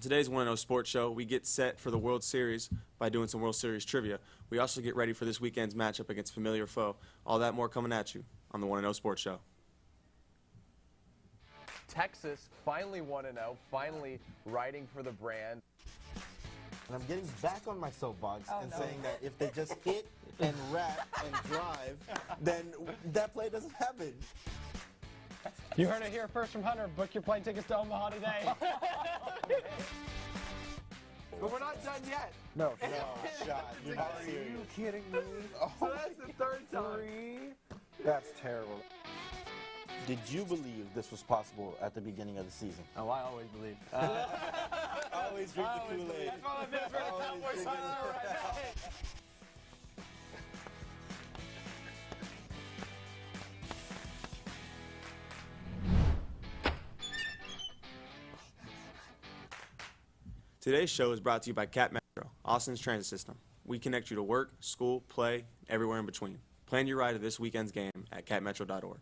Today's 1-0 Sports Show, we get set for the World Series by doing some World Series trivia. We also get ready for this weekend's matchup against familiar foe. All that more coming at you on the 1-0 Sports Show. Texas finally 1-0, finally riding for the brand. And I'm getting back on my soapbox saying that if they just hit and rap and drive, then that play doesn't happen. You heard it here first from Hunter. Book your plane tickets to Omaha today. But we're not done yet. No shot. You're not Are serious. you kidding me? So that's the third time. That's terrible. Did you believe this was possible at the beginning of the season? Oh, I always believe. Always drink the Kool-Aid. Today's show is brought to you by Cat Metro, Austin's transit system. We connect you to work, school, play, everywhere in between. Plan your ride to this weekend's game at catmetro.org.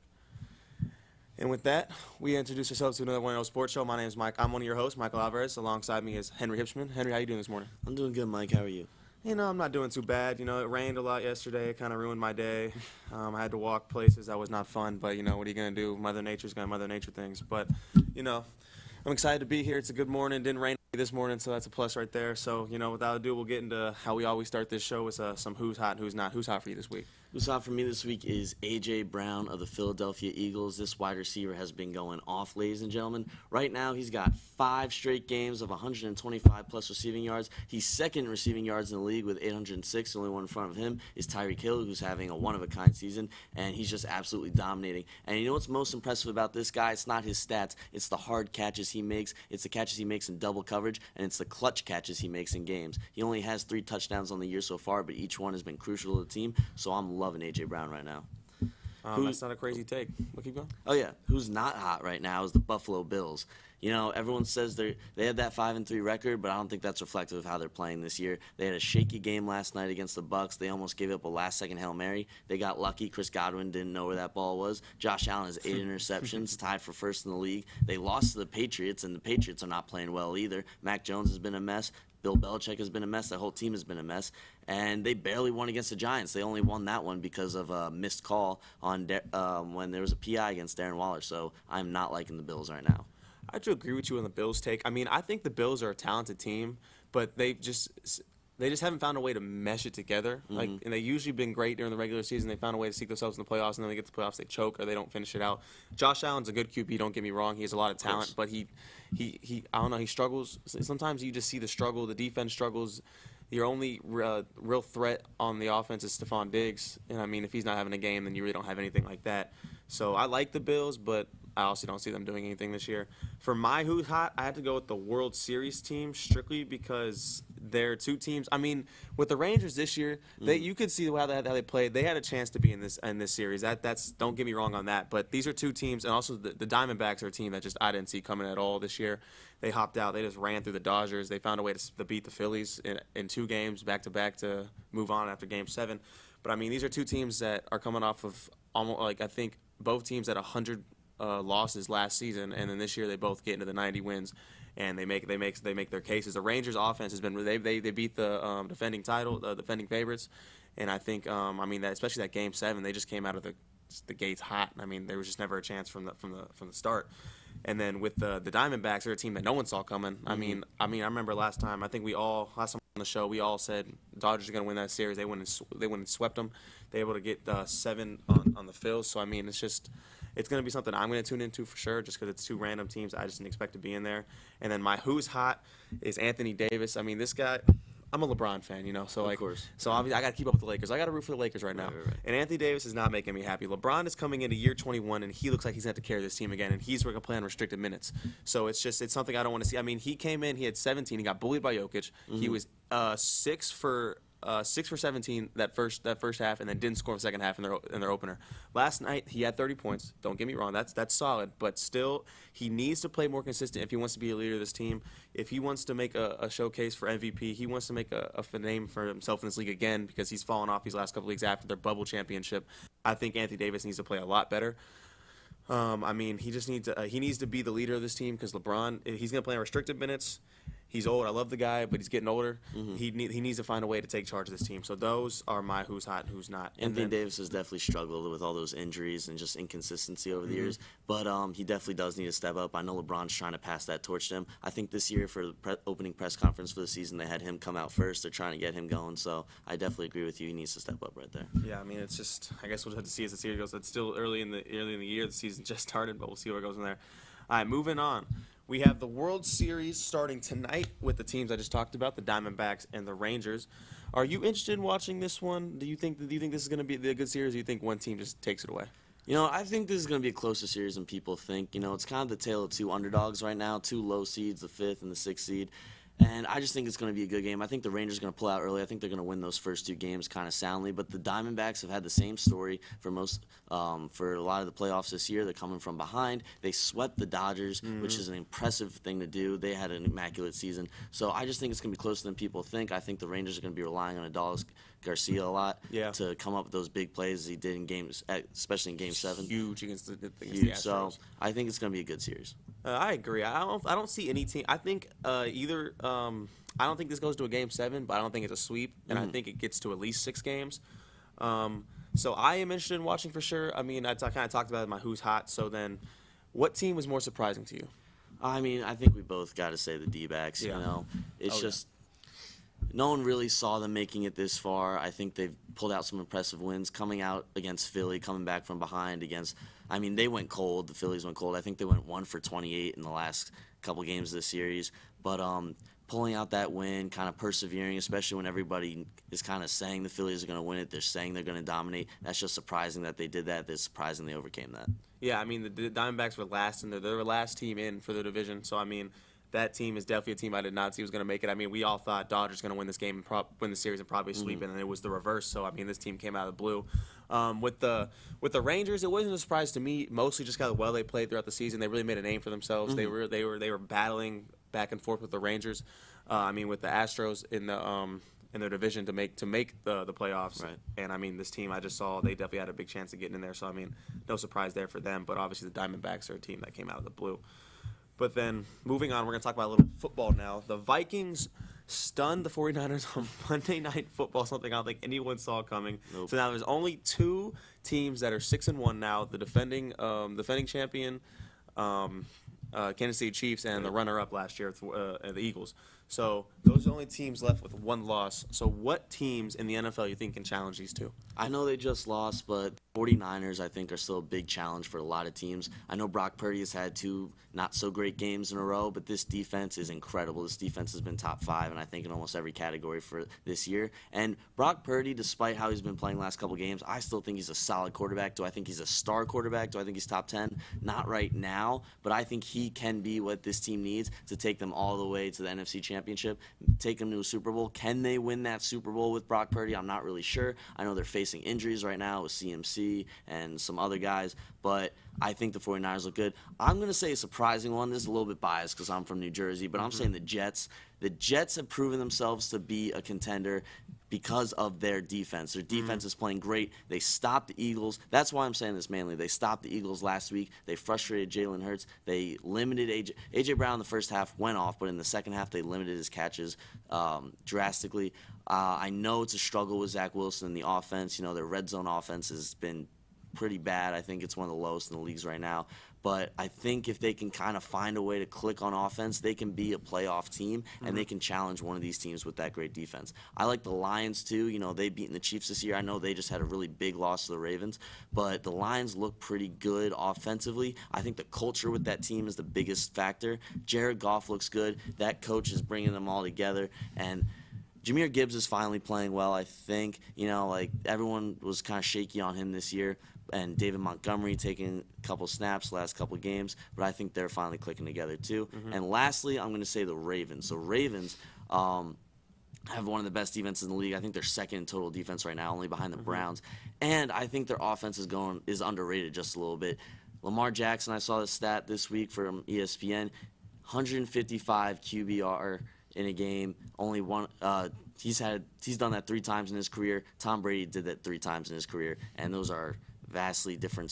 And with that, we introduce ourselves to another 1-0 Sports Show. My name is Mike. I'm one of your hosts, Michael Alvarez. Alongside me is Henry Hipschman. Henry, how you doing this morning? I'm doing good, Mike. How are you? You know, I'm not doing too bad. You know, it rained a lot yesterday. It kind of ruined my day. I had to walk places. That was not fun. But, you know, what are you going to do? Mother Nature's going to Mother Nature things. But, you know, I'm excited to be here. It's a good morning. Didn't rain this morning, so that's a plus right there. So, you know, without ado, we'll get into how we always start this show with some who's hot and who's not. Who's hot for you this week? Who's hot for me this week is A.J. Brown of the Philadelphia Eagles. This wide receiver has been going off, ladies and gentlemen. Right now, he's got 5 straight games of 125-plus receiving yards. He's second in receiving yards in the league with 806. The only one in front of him is Tyreek Hill, who's having a one-of-a-kind season, and he's just absolutely dominating. And you know what's most impressive about this guy? It's not his stats. It's the hard catches he makes. It's the catches he makes in double coverage, and it's the clutch catches he makes in games. He only has 3 touchdowns on the year so far, but each one has been crucial to the team, so I'm loving A.J. Brown right now. That's not a crazy take. We'll keep going. Oh, yeah. Who's not hot right now is the Buffalo Bills. You know, everyone says they had that 5-3 record, but I don't think that's reflective of how they're playing this year. They had a shaky game last night against the Bucs. They almost gave up a last-second Hail Mary. They got lucky. Chris Godwin didn't know where that ball was. Josh Allen has 8 interceptions, tied for first in the league. They lost to the Patriots, and the Patriots are not playing well either. Mac Jones has been a mess. Bill Belichick has been a mess. That whole team has been a mess. And they barely won against the Giants. They only won that one because of a missed call on when there was a PI against Darren Waller. So I'm not liking the Bills right now. I do agree with you on the Bills take. I mean, I think the Bills are a talented team, but they just haven't found a way to mesh it together. Mm-hmm. Like, and they usually been great during the regular season. They found a way to seek themselves in the playoffs, and then they get to the playoffs, they choke or they don't finish it out. Josh Allen's a good QB. Don't get me wrong; he has a lot of talent, but he I don't know. He struggles. Sometimes you just see the struggle. The defense struggles. Your only real threat on the offense is Stephon Diggs, and I mean, if he's not having a game, then you really don't have anything like that. So I like the Bills, but I also don't see them doing anything this year. For my who's hot, I had to go with the World Series team strictly because they're 2 teams. I mean, with the Rangers this year, you could see how they played. They had a chance to be in this series. That's don't get me wrong on that. But these are 2 teams, and also the Diamondbacks are a team that just I didn't see coming at all this year. They hopped out. They just ran through the Dodgers. They found a way to beat the Phillies in 2 games back-to-back to move on after Game 7. But I mean, these are 2 teams that are coming off of almost I think both teams had 100 losses last season, and then this year they both get into the 90 wins, and they make their cases. The Rangers' offense has been they beat the defending favorites, and I think I mean that especially that Game 7 they just came out of the gates hot. I mean there was just never a chance from the start. And then with the Diamondbacks, they're a team that no one saw coming. Mm-hmm. I remember last time on the show we all said Dodgers are going to win that series. They went and swept them. They were able to get 7 on the Phils. So I mean it's going to be something I'm going to tune into for sure, just because it's 2 random teams I just didn't expect to be in there. And then my who's hot is Anthony Davis. I mean, this guy, I'm a LeBron fan, you know, so of course. So obviously I got to keep up with the Lakers. I got to root for the Lakers right now. Right. And Anthony Davis is not making me happy. LeBron is coming into year 21, and he looks like he's going to have to carry this team again, and he's going to play on restricted minutes. So it's something I don't want to see. I mean, he came in, he had 17, he got bullied by Jokic. Mm-hmm. He was 6 for 17 that first half, and then didn't score in the second half in their opener. Last night he had 30 points. Don't get me wrong, that's solid, but still he needs to play more consistent if he wants to be a leader of this team. If he wants to make a showcase for MVP, he wants to make a name for himself in this league again, because he's fallen off these last couple leagues after their bubble championship. I think Anthony Davis needs to play a lot better. I mean, he needs to be the leader of this team, because LeBron, he's going to play in restricted minutes. He's old. I love the guy, but he's getting older. He needs to find a way to take charge of this team. So those are my who's hot and who's not. Anthony Davis has definitely struggled with all those injuries and just inconsistency over the years, but he definitely does need to step up. I know LeBron's trying to pass that torch to him. I think this year for the opening press conference for the season, they had him come out first. They're trying to get him going, so I definitely agree with you. He needs to step up right there. Yeah, I mean, it's just, I guess we'll have to see as the series goes. It's still early in the year. The season just started, but we'll see where it goes from there. All right, moving on. We have the World Series starting tonight with the teams I just talked about, the Diamondbacks and the Rangers. Are you interested in watching this one? Do you think this is going to be a good series, or do you think one team just takes it away? You know, I think this is going to be a closer series than people think. You know, it's kind of the tale of two underdogs right now, two low seeds, the 5th and the 6th seed. And I just think it's going to be a good game. I think the Rangers are going to pull out early. I think they're going to win those first 2 games kind of soundly. But the Diamondbacks have had the same story for for a lot of the playoffs this year. They're coming from behind. They swept the Dodgers, which is an impressive thing to do. They had an immaculate season. So I just think it's going to be closer than people think. I think the Rangers are going to be relying on Adolis Garcia a lot to come up with those big plays as he did in games, especially in Game 7. Huge against the Huge. Astros. So I think it's going to be a good series. I agree. I don't see any team. I think either. I don't think this goes to a Game 7, but I don't think it's a sweep, and I think it gets to at least 6 games. So I am interested in watching for sure. I mean, I kind of talked about my who's hot. So then, what team was more surprising to you? I mean, I think we both got to say the D-backs. Yeah. You know, it's just no one really saw them making it this far. I think they've pulled out some impressive wins, coming out against Philly, coming back from behind against. I mean, they went cold. The Phillies went cold. I think they went 1 for 28 in the last couple games of the series. But pulling out that win, kind of persevering, especially when everybody is kind of saying the Phillies are going to win it. They're saying they're going to dominate. That's just surprising that they did that. It's surprising they overcame that. Yeah, I mean, the Diamondbacks were last, and they're the last team in for the division. So, I mean, that team is definitely a team I did not see was going to make it. I mean, we all thought Dodgers going to win this game and win the series and probably sweep it, and it was the reverse. So, I mean, this team came out of the blue. With the Rangers, it wasn't a surprise to me. Mostly just how well they played throughout the season. They really made a name for themselves. They were battling back and forth with the Rangers. I mean, with the Astros in their division to make the playoffs. Right. And I mean, this team I just saw, they definitely had a big chance of getting in there. So I mean, no surprise there for them. But obviously, the Diamondbacks are a team that came out of the blue. But then moving on, we're going to talk about a little football now. The Vikings stunned the 49ers on Monday Night Football, something I don't think anyone saw coming. Nope. So now there's only 2 teams that are 6-1 now: the defending champion, Kansas City Chiefs, and the runner-up last year, the Eagles. So those are the only teams left with 1 loss. So what teams in the NFL you think can challenge these 2? I know they just lost, but 49ers, I think, are still a big challenge for a lot of teams. I know Brock Purdy has had 2 not-so-great games in a row, but this defense is incredible. This defense has been top 5, and I think in almost every category for this year. And Brock Purdy, despite how he's been playing the last couple games, I still think he's a solid quarterback. Do I think he's a star quarterback? Do I think he's top 10? Not right now, but I think he can be what this team needs to take them all the way to the NFC Championship, take them to a Super Bowl. Can they win that Super Bowl with Brock Purdy? I'm not really sure. I know they're facing injuries right now with CMC and some other guys, but I think the 49ers look good. I'm going to say a surprising one. This is a little bit biased because I'm from New Jersey, but I'm saying the Jets. The Jets have proven themselves to be a contender because of their defense. Their defense is playing great. They stopped the Eagles. That's why I'm saying this mainly. They stopped the Eagles last week. They frustrated Jalen Hurts. They limited A.J. Brown in the first half, went off, but in the second half they limited his catches drastically. I know it's a struggle with Zach Wilson in the offense. You know, their red zone offense has been pretty bad. I think it's one of the lowest in the leagues right now. But I think if they can kind of find a way to click on offense, they can be a playoff team, and they can challenge one of these teams with that great defense. I like the Lions, too. You know, they've beaten the Chiefs this year. I know they just had a really big loss to the Ravens, but the Lions look pretty good offensively. I think the culture with that team is the biggest factor. Jared Goff looks good. That coach is bringing them all together, and Jahmyr Gibbs is finally playing well, I think. You know, like, everyone was kind of shaky on him this year, and David Montgomery taking a couple snaps last couple games, but I think they're finally clicking together too. And lastly, I'm going to say the Ravens. So Ravens have one of the best defenses in the league. I think they're second in total defense right now, only behind the Browns. And I think their offense is underrated just a little bit. Lamar Jackson, I saw the stat this week from ESPN, 155 QBR in a game, only one. He's done that 3 times in his career. Tom Brady did that 3 times in his career, and those are vastly different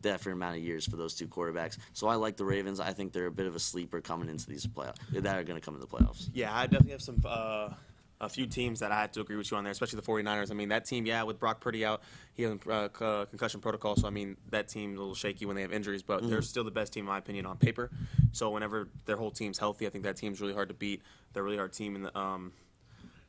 different amount of years for those two quarterbacks. So I like the Ravens. I think they're a bit of a sleeper coming into these playoffs that are going to come into the playoffs. Yeah, I definitely have some a few teams that I had to agree with you on there, especially the 49ers. I mean, that team, yeah, with Brock Purdy out, he has concussion protocol, so I mean, that team's a little shaky when they have injuries, but they're still the best team in my opinion on paper. So whenever their whole team's healthy, I think that team's really hard to beat. They're a really hard team in the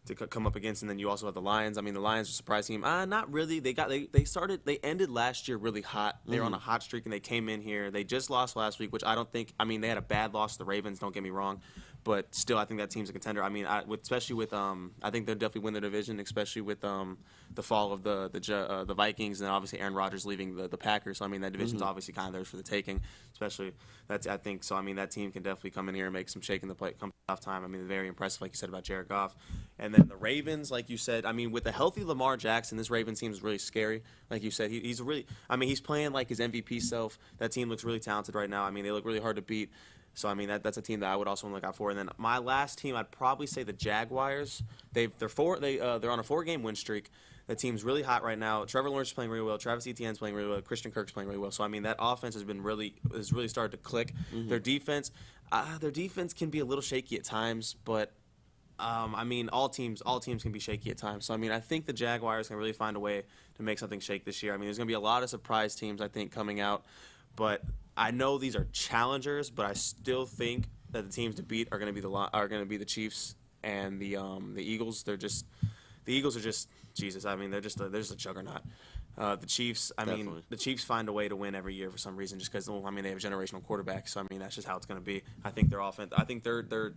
to come up against, and then you also have the Lions. I mean, the Lions are a surprise team. Not really. They ended last year really hot. They were on a hot streak, and they came in here. They just lost last week, which I don't think. I mean, they had a bad loss to the Ravens. Don't get me wrong, but still, I think that team's a contender. I mean, especially with I think they'll definitely win their division, especially with the fall of the Vikings, and then obviously Aaron Rodgers leaving the Packers. So I mean, that division's obviously kind of theirs for the taking. Especially I think so. I mean, that team can definitely come in here and make some shake in the play come playoff time. I mean, very impressive, like you said about Jared Goff. And then the Ravens, like you said, I mean, with the healthy Lamar Jackson, this Ravens team is really scary. Like you said, he's really, I mean, he's playing like his MVP self. That team looks really talented right now. I mean, they look really hard to beat. So, I mean, that's a team that I would also want to look out for. And then my last team, I'd probably say the Jaguars. They're on a 4-game win streak. The team's really hot right now. Trevor Lawrence is playing really well. Travis Etienne's playing really well. Christian Kirk's playing really well. So, I mean, that offense has really started to click. Their defense can be a little shaky at times, but I mean, all teams can be shaky at times. So, I mean, I think the Jaguars can really find a way to make something shake this year. I mean, there's going to be a lot of surprise teams, I think, coming out. But I know these are challengers, but I still think that the teams to beat are going to be the Chiefs and the Eagles. The Eagles are just Jesus. I mean, they're just a juggernaut. The Chiefs, Definitely. the Chiefs find a way to win every year for some reason, just because I mean they have generational quarterbacks. So I mean that's just how it's going to be. I think their offense. I think their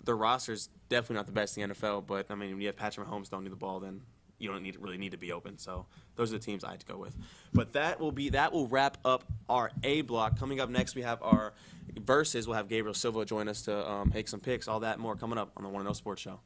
roster's definitely not the best in the NFL. But I mean, when you have Patrick Mahomes throwing you the ball, then you don't really need to be open. So those are the teams I had to go with. But that will wrap up our A block. Coming up next, we have our verses. We'll have Grabriel Silva join us to make some picks. All that and more coming up on the One and O Sports Show.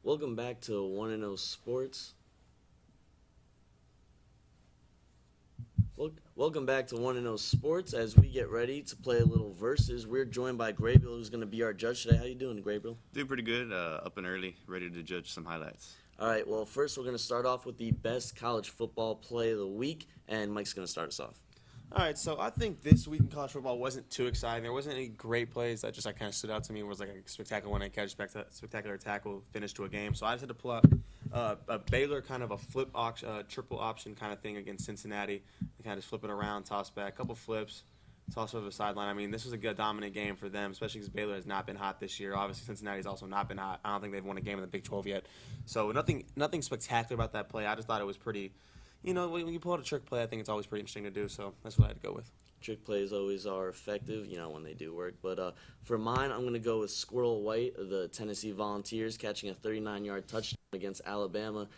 Welcome back to 1-0 Sports. Welcome back to 1-0 Sports as we get ready to play a little versus. We're joined by Grabriel, who's going to be our judge today. How you doing, Grabriel? Doing pretty good. Up and early, ready to judge some highlights. All right, well, first we're going to start off with the best college football play of the week, and Mike's going to start us off. All right, so I think this week in college football wasn't too exciting. There wasn't any great plays that just kind of stood out to me. It was like a spectacular one-hand catch, spectacular tackle, finish to a game. So I just had to pull out a Baylor kind of a flip option, triple option kind of thing against Cincinnati. They kind of just flip it around, toss back, couple flips, toss over the sideline. I mean, this was a good dominant game for them, especially because Baylor has not been hot this year. Obviously, Cincinnati's also not been hot. I don't think they've won a game in the Big 12 yet. So nothing spectacular about that play. I just thought it was pretty. You know, when you pull out a trick play, I think it's always pretty interesting to do, so that's what I had to go with. Trick plays always are effective, when they do work. But for mine, I'm going to go with Squirrel White of the Tennessee Volunteers catching a 39-yard touchdown against Alabama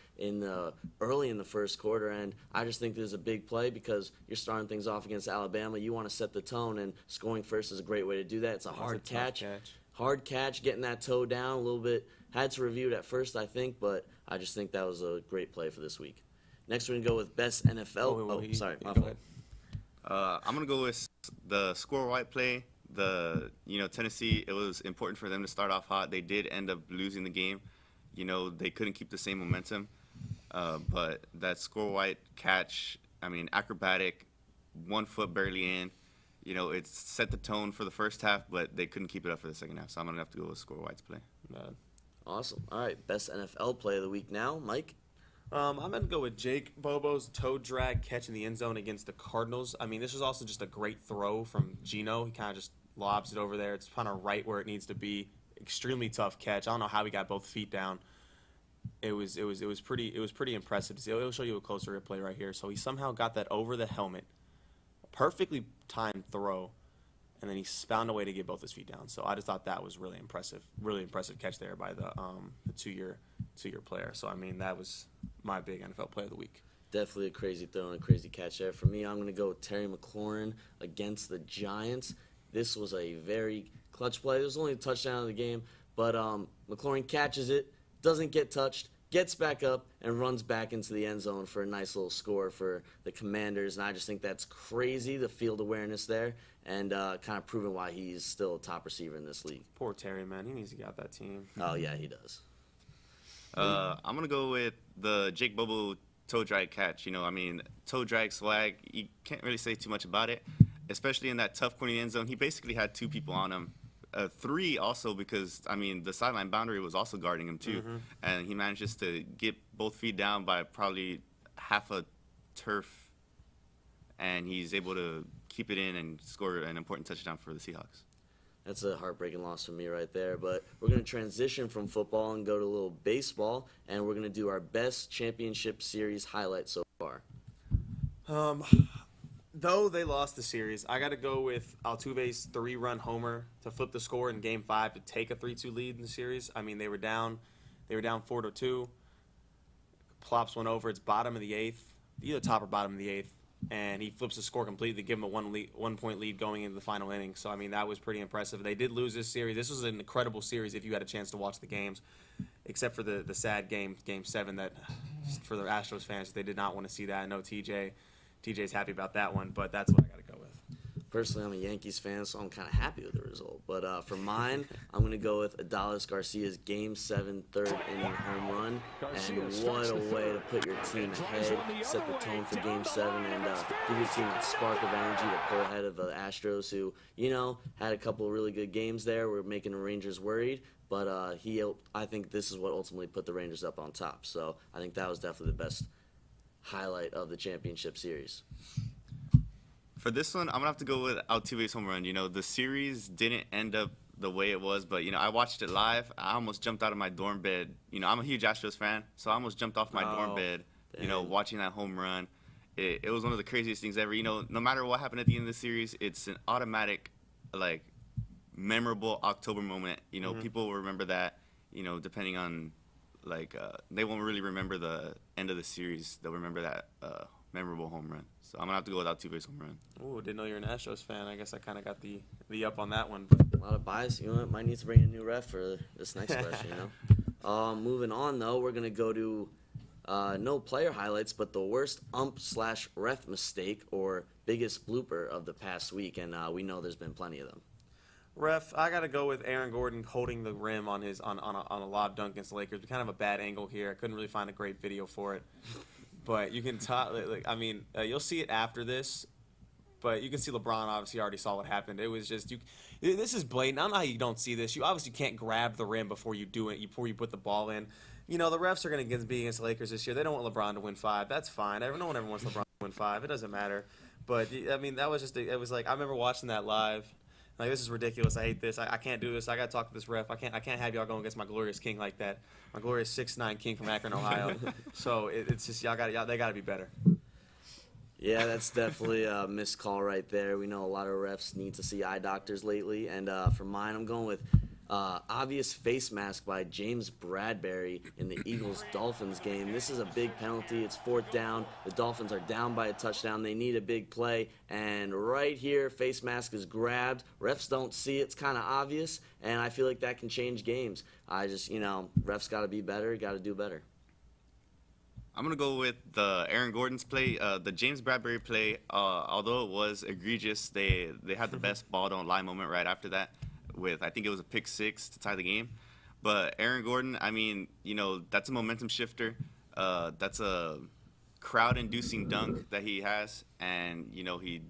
early in the first quarter. And I just think this is a big play because you're starting things off against Alabama. You want to set the tone, and scoring first is a great way to do that. It's a hard catch. Hard catch, getting that toe down a little bit. Had to review it at first, I think, but I just think that was a great play for this week. Next, we're going to go with best NFL. Sorry. My fault. I'm going to go with the Squirrel White play. Tennessee, it was important for them to start off hot. They did end up losing the game. They couldn't keep the same momentum. But that Squirrel White catch, acrobatic, 1 foot barely in. It set the tone for the first half, but they couldn't keep it up for the second half. So I'm going to have to go with Squirrel White's play. Awesome. All right, best NFL play of the week now. Mike? I'm going to go with Jake Bobo's toe drag catch in the end zone against the Cardinals. I mean, this was also just a great throw from Geno. He kind of just lobs it over there. It's kind of right where it needs to be. Extremely tough catch. I don't know how he got both feet down. It was pretty impressive to see. It'll show you a closer replay right here. So he somehow got that over the helmet. Perfectly timed throw. And then he found a way to get both his feet down. So I just thought that was really impressive. Really impressive catch there by the two-year player. So, that was my big NFL play of the week. Definitely a crazy throw and a crazy catch there. For me, I'm going to go with Terry McLaurin against the Giants. This was a very clutch play. It was only a touchdown of the game, but McLaurin catches it, doesn't get touched, gets back up, and runs back into the end zone for a nice little score for the Commanders. And I just think that's crazy, the field awareness there, and kind of proving why he's still a top receiver in this league. Poor Terry, man. He needs to get out that team. Oh, yeah, he does. I'm going to go with the Jake Bobo toe drag catch. Toe drag swag, you can't really say too much about it, especially in that tough corner end zone. He basically had 2 people on him. 3 also because, the sideline boundary was also guarding him too. Mm-hmm. And he manages to get both feet down by probably half a turf, and he's able to keep it in and score an important touchdown for the Seahawks. That's a heartbreaking loss for me right there. But we're going to transition from football and go to a little baseball, and we're going to do our best championship series highlights so far. Though they lost the series, I got to go with Altuve's 3-run homer to flip the score in Game 5 to take a 3-2 lead in the series. They were down 4-2. Plops one over. It's bottom of the 8th, either top or bottom of the 8th. And he flips the score completely, give him a 1-point lead going into the final inning. So, that was pretty impressive. They did lose this series. This was an incredible series if you had a chance to watch the games, except for the sad game, Game 7, that for the Astros fans, they did not want to see that. I know TJ's happy about that one, but that's what I got to go with. Personally, I'm a Yankees fan, so I'm kind of happy with the result. But for mine, I'm going to go with Adolis Garcia's Game 7 third-inning home run. And what a way to put your team ahead, set the tone for Game 7, and give your team that spark of energy to pull ahead of the Astros, who, had a couple of really good games there. We're making the Rangers worried. But I think this is what ultimately put the Rangers up on top. So I think that was definitely the best highlight of the championship series. For this one, I'm going to have to go with Altuve's home run. The series didn't end up the way it was, but, I watched it live. I almost jumped out of my dorm bed. I'm a huge Astros fan, so I almost jumped off my dorm bed, watching that home run. It was one of the craziest things ever. No matter what happened at the end of the series, it's an automatic, memorable October moment. People will remember that, depending on, they won't really remember the end of the series. They'll remember that memorable home run. So I'm going to have to go with Altuve's home run. Oh, didn't know you're an Astros fan. I guess I kind of got the up on that one. But a lot of bias. Might need to bring a new ref for this next question, Moving on, though, we're going to go to no player highlights, but the worst ump/ref mistake or biggest blooper of the past week, and we know there's been plenty of them. Ref, I got to go with Aaron Gordon holding the rim on a lob dunk against the Lakers. Kind of a bad angle here. I couldn't really find a great video for it. But you can tell, you'll see it after this. But you can see LeBron obviously already saw what happened. It was just this is blatant. I don't know how you don't see this. You obviously can't grab the rim before you do it, before you put the ball in. The refs are going to be against the Lakers this year. They don't want LeBron to win 5. That's fine. No one ever wants LeBron to win 5. It doesn't matter. But that was just. It was like I remember watching that live. Like, this is ridiculous. I hate this. I can't do this. I got to talk to this ref. I can't have y'all going against my glorious king like that. My glorious 6'9" king from Akron, Ohio. So it's just they got to be better. Yeah, that's definitely a missed call right there. We know a lot of refs need to see eye doctors lately. And for mine, I'm going with obvious face mask by James Bradbury in the Eagles-Dolphins game. This is a big penalty. It's 4th down. The Dolphins are down by a touchdown. They need a big play. And right here, face mask is grabbed. Refs don't see it. It's kind of obvious. And I feel like that can change games. Refs got to be better. Got to do better. I'm going to go with the Aaron Gordon's play. The James Bradbury play, although it was egregious, they had the best ball don't lie moment right after that with, I think it was a pick 6 to tie the game. But Aaron Gordon, that's a momentum shifter. That's a crowd-inducing dunk that he has. And, he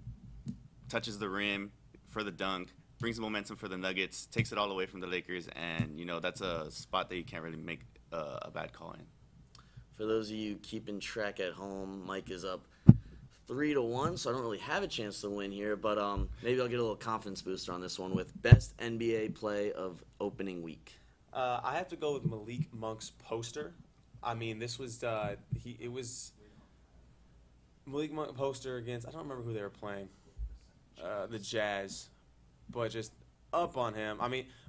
touches the rim for the dunk, brings the momentum for the Nuggets, takes it all away from the Lakers. And, that's a spot that you can't really make a bad call in. For those of you keeping track at home, Mike is up 3-1, so I don't really have a chance to win here, but maybe I'll get a little confidence booster on this one with best NBA play of opening week. I have to go with Malik Monk's poster. This was it was Malik Monk poster against, I don't remember who they were playing, the Jazz, but just up on him.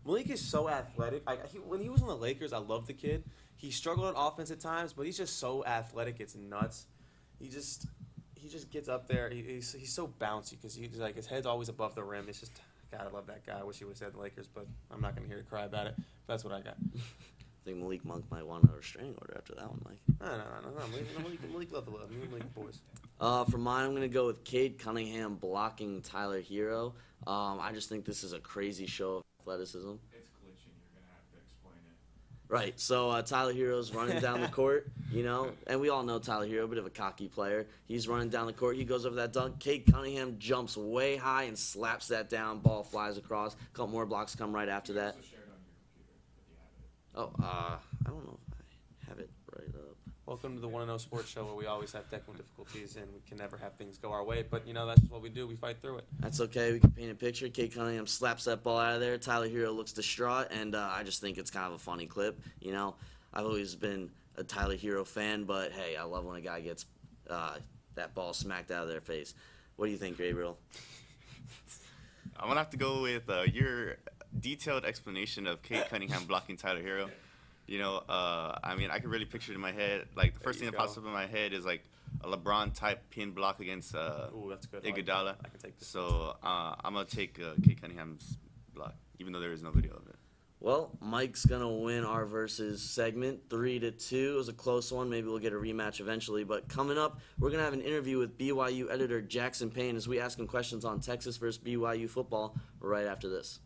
Malik is so athletic. When he was on the Lakers, I loved the kid. He struggled on offense at times, but he's just so athletic. It's nuts. He just gets up there. He's so bouncy because his head's always above the rim. It's just, God, I love that guy. I wish he would have said the Lakers, but I'm not going to hear you cry about it. That's what I got. I think Malik Monk might want a restraining order after that one, Mike. No. Malik love the love. Malik boys. For mine, I'm going to go with Cade Cunningham blocking Tyler Hero. I just think this is a crazy show of athleticism. It's glitching. You're going to have to explain it. Right, so Tyler Hero's running down the court, and we all know Tyler Hero, a bit of a cocky player. He's running down the court. He goes over that dunk. Cade Cunningham jumps way high and slaps that down. Ball flies across. A couple more blocks come right after that. Also shared on your computer if you have it. I don't know if I have it right up. Welcome to the 1-0 Sports Show, where we always have technical difficulties and we can never have things go our way. But, that's just what we do. We fight through it. That's okay. We can paint a picture. Cade Cunningham slaps that ball out of there. Tyler Hero looks distraught, and I just think it's kind of a funny clip. I've always been a Tyler Hero fan, but, hey, I love when a guy gets that ball smacked out of their face. What do you think, Grabriel? I'm going to have to go with your detailed explanation of Cade Cunningham blocking Tyler Hero. I can really picture it in my head. Like, the first thing that pops up in my head is, like, a LeBron-type pin block against that's good. Iguodala. I can take this. So I'm going to take Cade Cunningham's block, even though there is no video of it. Well, Mike's going to win our versus segment 3-2. It was a close one. Maybe we'll get a rematch eventually. But coming up, we're going to have an interview with BYU editor Jackson Payne as we ask him questions on Texas versus BYU football right after this.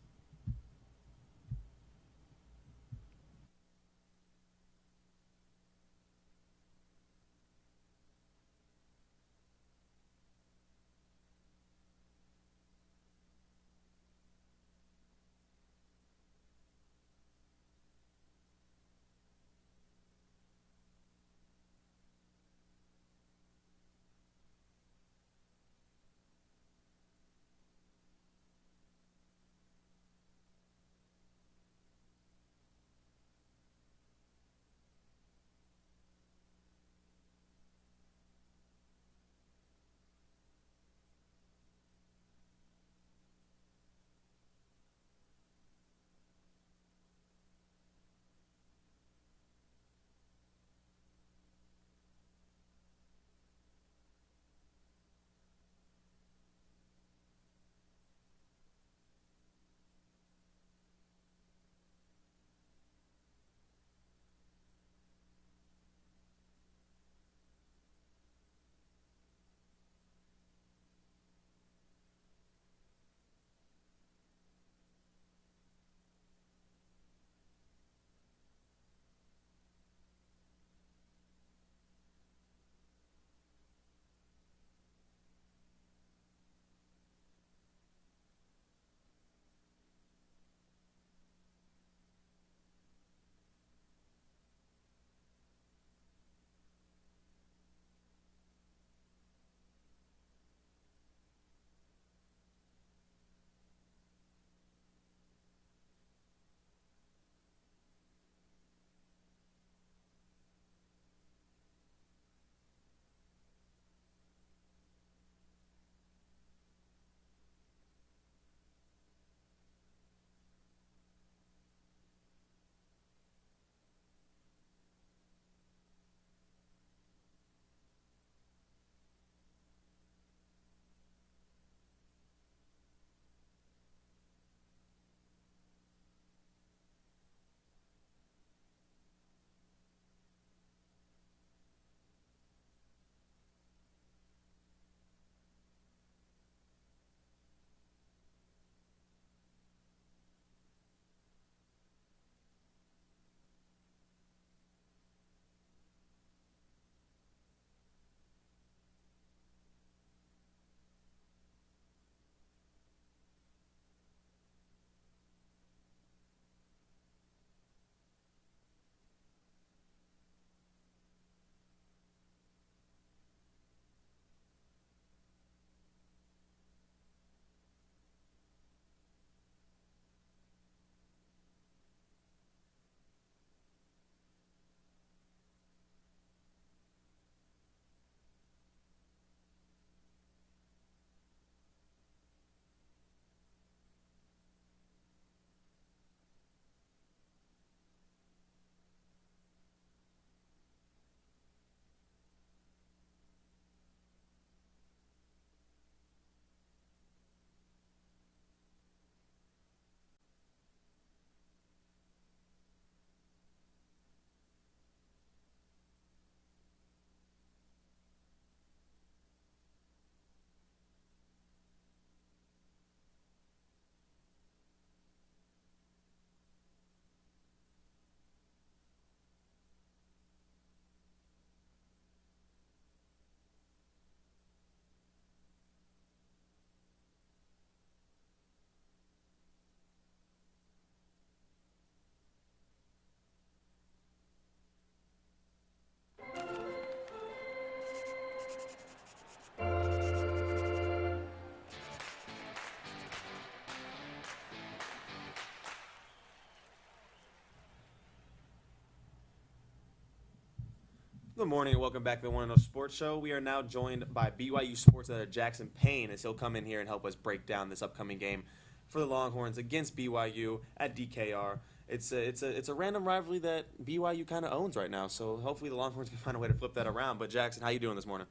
Good morning and welcome back to the One and Only Sports Show. We are now joined by BYU sports editor Jackson Payne as he'll come in here and help us break down this upcoming game for the Longhorns against BYU at DKR. It's a random rivalry that BYU kind of owns right now, so hopefully the Longhorns can find a way to flip that around. But Jackson, how you doing this morning?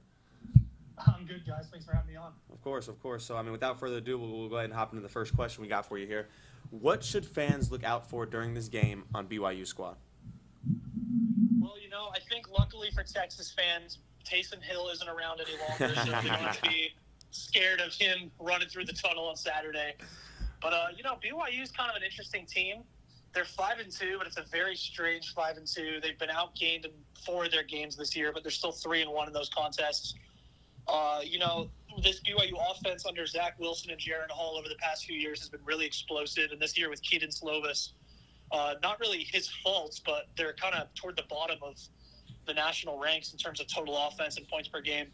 I'm good, guys. Thanks for having me on. Of course. So, without further ado, we'll go ahead and hop into the first question we got for you here. What should fans look out for during this game on BYU squad? Well, I think luckily for Texas fans, Taysom Hill isn't around any longer, so we don't have to be scared of him running through the tunnel on Saturday. But, BYU is kind of an interesting team. They're 5-2, but it's a very strange 5-2. They've been outgained in 4 of their games this year, but they're still 3-1 in those contests. This BYU offense under Zach Wilson and Jaron Hall over the past few years has been really explosive, and this year with Keaton Slovis, not really his fault, but they're kind of toward the bottom of the national ranks in terms of total offense and points per game.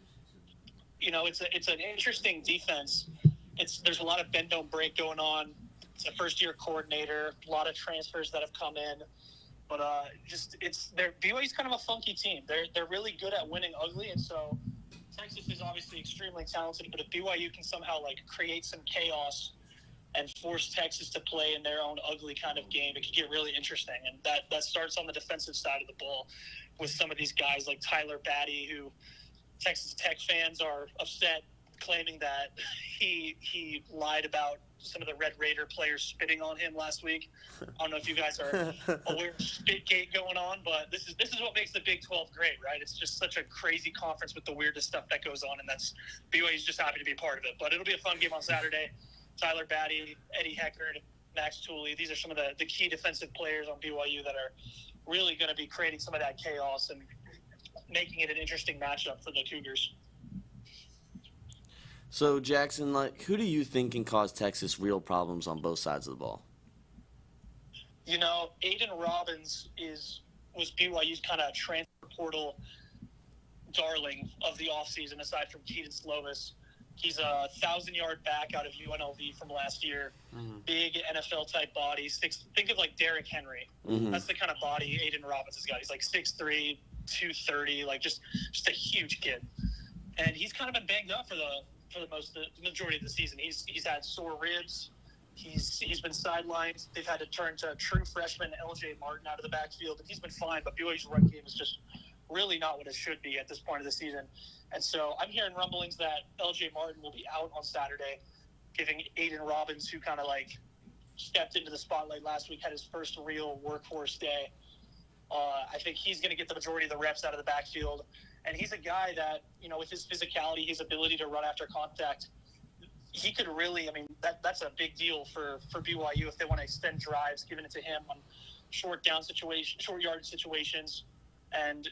It's an interesting defense. There's a lot of bend don't break going on. It's a first-year coordinator, a lot of transfers that have come in, but BYU's kind of a funky team. They're really good at winning ugly, and so Texas is obviously extremely talented. But if BYU can somehow create some chaos and force Texas to play in their own ugly kind of game, it could get really interesting. And that starts on the defensive side of the ball with some of these guys like Tyler Batty, who Texas Tech fans are upset, claiming that he lied about some of the Red Raider players spitting on him last week. I don't know if you guys are aware of Spitgate going on, but this is what makes the Big 12 great, right? It's just such a crazy conference with the weirdest stuff that goes on, and BYU's just happy to be part of it. But it'll be a fun game on Saturday. Tyler Batty, Eddie Heckard, Max Tooley, these are some of the key defensive players on BYU that are really going to be creating some of that chaos and making it an interesting matchup for the Cougars. So, Jackson, who do you think can cause Texas real problems on both sides of the ball? Aiden Robbins was BYU's kind of transfer portal darling of the offseason, aside from Keaton Slovis. He's a 1,000-yard back out of UNLV from last year. Mm-hmm. Big NFL-type body. Think of Derrick Henry. Mm-hmm. That's the kind of body Aiden Robbins has got. He's 6'3", 230, just a huge kid. And he's kind of been banged up for the majority of the season. He's had sore ribs. He's been sidelined. They've had to turn to true freshman LJ Martin out of the backfield, and he's been fine. But BYU's run game is just really not what it should be at this point of the season. And so I'm hearing rumblings that LJ Martin will be out on Saturday, giving Aiden Robbins, who kind of stepped into the spotlight last week, had his first real workhorse day. I think he's going to get the majority of the reps out of the backfield. And he's a guy that, with his physicality, his ability to run after contact, he could really, that's a big deal for BYU if they want to extend drives, giving it to him on short yardage situations. And,